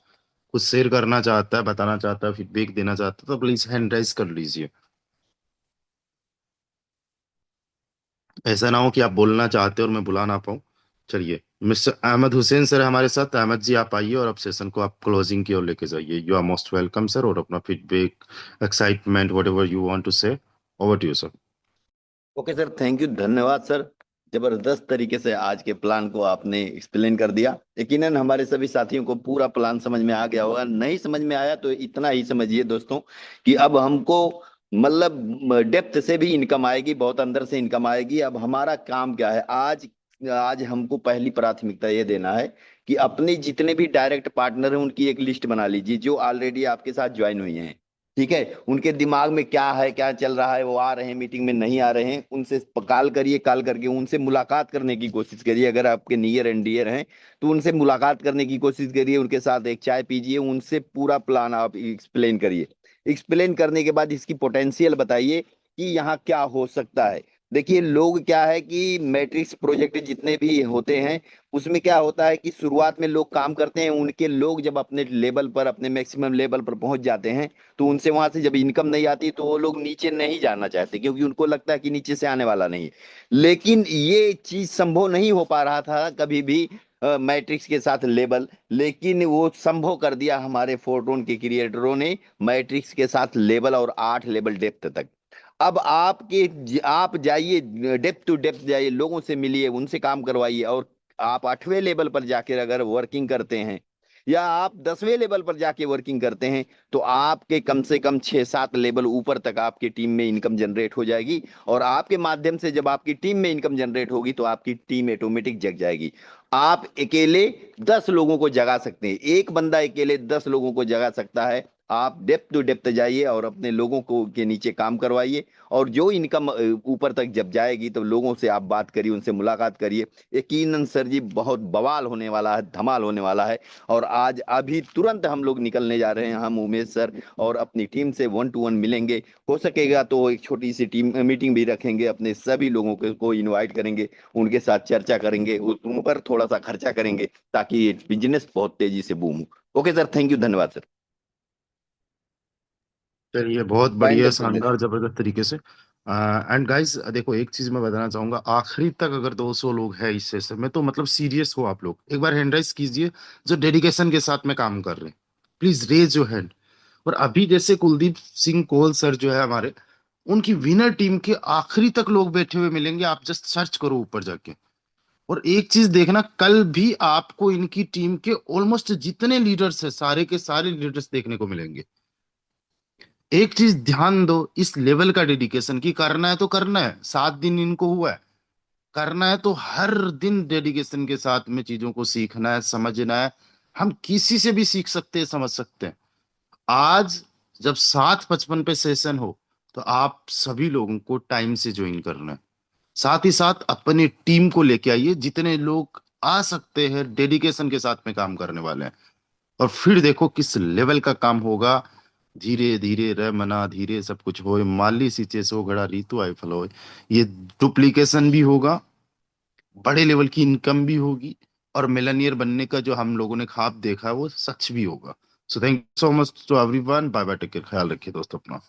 कुछ शेयर करना चाहता है, बताना चाहता है, फीडबैक देना चाहता है, तो प्लीज हैंड राइज कर लीजिए। ऐसा ना हो कि आप बोलना चाहते हो और मैं बुला ना पाऊँ। चलिए, मिस्टर अहमद हुसैन सर हमारे साथ। अहमद जी, आप आइए और अब सेशन को आप क्लोजिंग की ओर लेके जाइए। You are most welcome sir, और अपना feedback, excitement, whatever you want to say, over to you sir. Okay sir, thank you, धन्यवाद सर। जबरदस्त तरीके से आज के प्लान को आपने एक्सप्लेन कर दिया। यकीनन हमारे सभी साथियों को पूरा प्लान समझ में आ गया होगा। नहीं समझ में आया तो इतना ही समझिए दोस्तों कि अब हमको मतलब डेप्थ से भी इनकम आएगी, बहुत अंदर से इनकम आएगी। अब हमारा काम क्या है, आज आज हमको पहली प्राथमिकता ये देना है कि अपने जितने भी डायरेक्ट पार्टनर हैं उनकी एक लिस्ट बना लीजिए, जो ऑलरेडी आपके साथ ज्वाइन हुए हैं। ठीक है, उनके दिमाग में क्या है, क्या चल रहा है, वो आ रहे हैं मीटिंग में, नहीं आ रहे हैं, उनसे कॉल करिए, कॉल करके उनसे मुलाकात करने की कोशिश करिए। अगर आपके नियर एंड डियर हैं तो उनसे मुलाकात करने की कोशिश करिए, उनके साथ एक चाय पीजिए, उनसे पूरा प्लान आप एक्सप्लेन करिए। एक्सप्लेन करने के बाद इसकी पोटेंशियल बताइए कि यहाँ क्या हो सकता है। देखिए, लोग क्या है कि मैट्रिक्स प्रोजेक्ट जितने भी होते हैं उसमें क्या होता है कि शुरुआत में लोग काम करते हैं, उनके लोग जब अपने लेवल पर, अपने मैक्सिमम लेवल पर पहुंच जाते हैं तो उनसे वहां से जब इनकम नहीं आती तो वो लोग नीचे नहीं जाना चाहते, क्योंकि उनको लगता है कि नीचे से आने वाला नहीं है। लेकिन ये चीज संभव नहीं हो पा रहा था कभी भी मैट्रिक्स के साथ लेबल, लेकिन वो संभव कर दिया हमारे फोरट्रोन के क्रिएटरों ने, मैट्रिक्स के साथ लेबल और 8 लेवल डेप्थ तक। अब आप जाइए, डेप्थ टू डेप्थ जाइए, लोगों से मिलिए, उनसे काम करवाइए, और आप 8वें लेवल पर जाकर अगर वर्किंग करते हैं या आप 10वें लेवल पर जाके वर्किंग करते हैं तो आपके कम से कम 6-7 लेवल ऊपर तक आपकी टीम में इनकम जनरेट हो जाएगी। और आपके माध्यम से जब आपकी टीम में इनकम जनरेट होगी तो आपकी टीम ऑटोमेटिक जग जाएगी। आप अकेले 10 लोगों को जगा सकते हैं, एक बंदा अकेले 10 लोगों को जगा सकता है। आप डेप्थ टू डेप्थ जाइए और अपने लोगों को के नीचे काम करवाइए, और जो इनकम ऊपर तक जब जाएगी तो लोगों से आप बात करिए, उनसे मुलाकात करिए। यकीनन सर जी, बहुत बवाल होने वाला है, धमाल होने वाला है। और आज अभी तुरंत हम लोग निकलने जा रहे हैं, हम उमेश सर और अपनी टीम से 1 to 1 मिलेंगे। हो सकेगा तो एक छोटी सी टीम मीटिंग भी रखेंगे, अपने सभी लोगों को इनवाइट करेंगे, उनके साथ चर्चा करेंगे, उन पर थोड़ा सा खर्चा करेंगे ताकि ये बिजनेस बहुत तेजी से बूम हो। ओके सर, थैंक यू, धन्यवाद सर। चलिए, बहुत बढ़िया, वाइंड अप कर देते शानदार, जबरदस्त तरीके से। एंड गाइस, देखो एक चीज मैं बताना चाहूंगा, आखिरी तक अगर 200 लोग हैं इस सेशन में तो मतलब सीरियस हो आप लोग, एक बार हैंड राइज कीजिए जो डेडिकेशन के साथ में काम कर रहे हैं। Please raise your hand. और अभी जैसे कुलदीप सिंह कोहल सर जो है हमारे, उनकी विनर टीम के आखिरी तक लोग बैठे हुए मिलेंगे, आप जस्ट सर्च करो ऊपर जाके। और एक चीज देखना, कल भी आपको इनकी टीम के ऑलमोस्ट जितने लीडर्स हैं सारे के सारे लीडर्स देखने को मिलेंगे। एक चीज ध्यान दो, इस लेवल का डेडिकेशन की करना है तो करना है, 7 दिन इनको हुआ है, करना है तो हर दिन डेडिकेशन के साथ में चीजों को सीखना है, समझना है। हम किसी से भी सीख सकते हैं, समझ सकते हैं। आज जब 7:55 पे सेशन हो तो आप सभी लोगों को टाइम से ज्वाइन करना है। साथ ही साथ अपनी टीम को लेके आइए, जितने लोग आ सकते हैं डेडिकेशन के साथ में काम करने वाले हैं। और फिर देखो किस लेवल का काम होगा। धीरे धीरे रह मना धीरे सब कुछ होए, माली सींचे सो घड़ा रीतु आई फल होए। ये डुप्लीकेशन भी होगा, बड़े लेवल की इनकम भी होगी, और मिलनियर बनने का जो हम लोगों ने ख्वाब देखा है वो सच भी होगा। So thank you so much to everyone. Bye bye, take care, ख्याल रखिए दोस्तों अपना।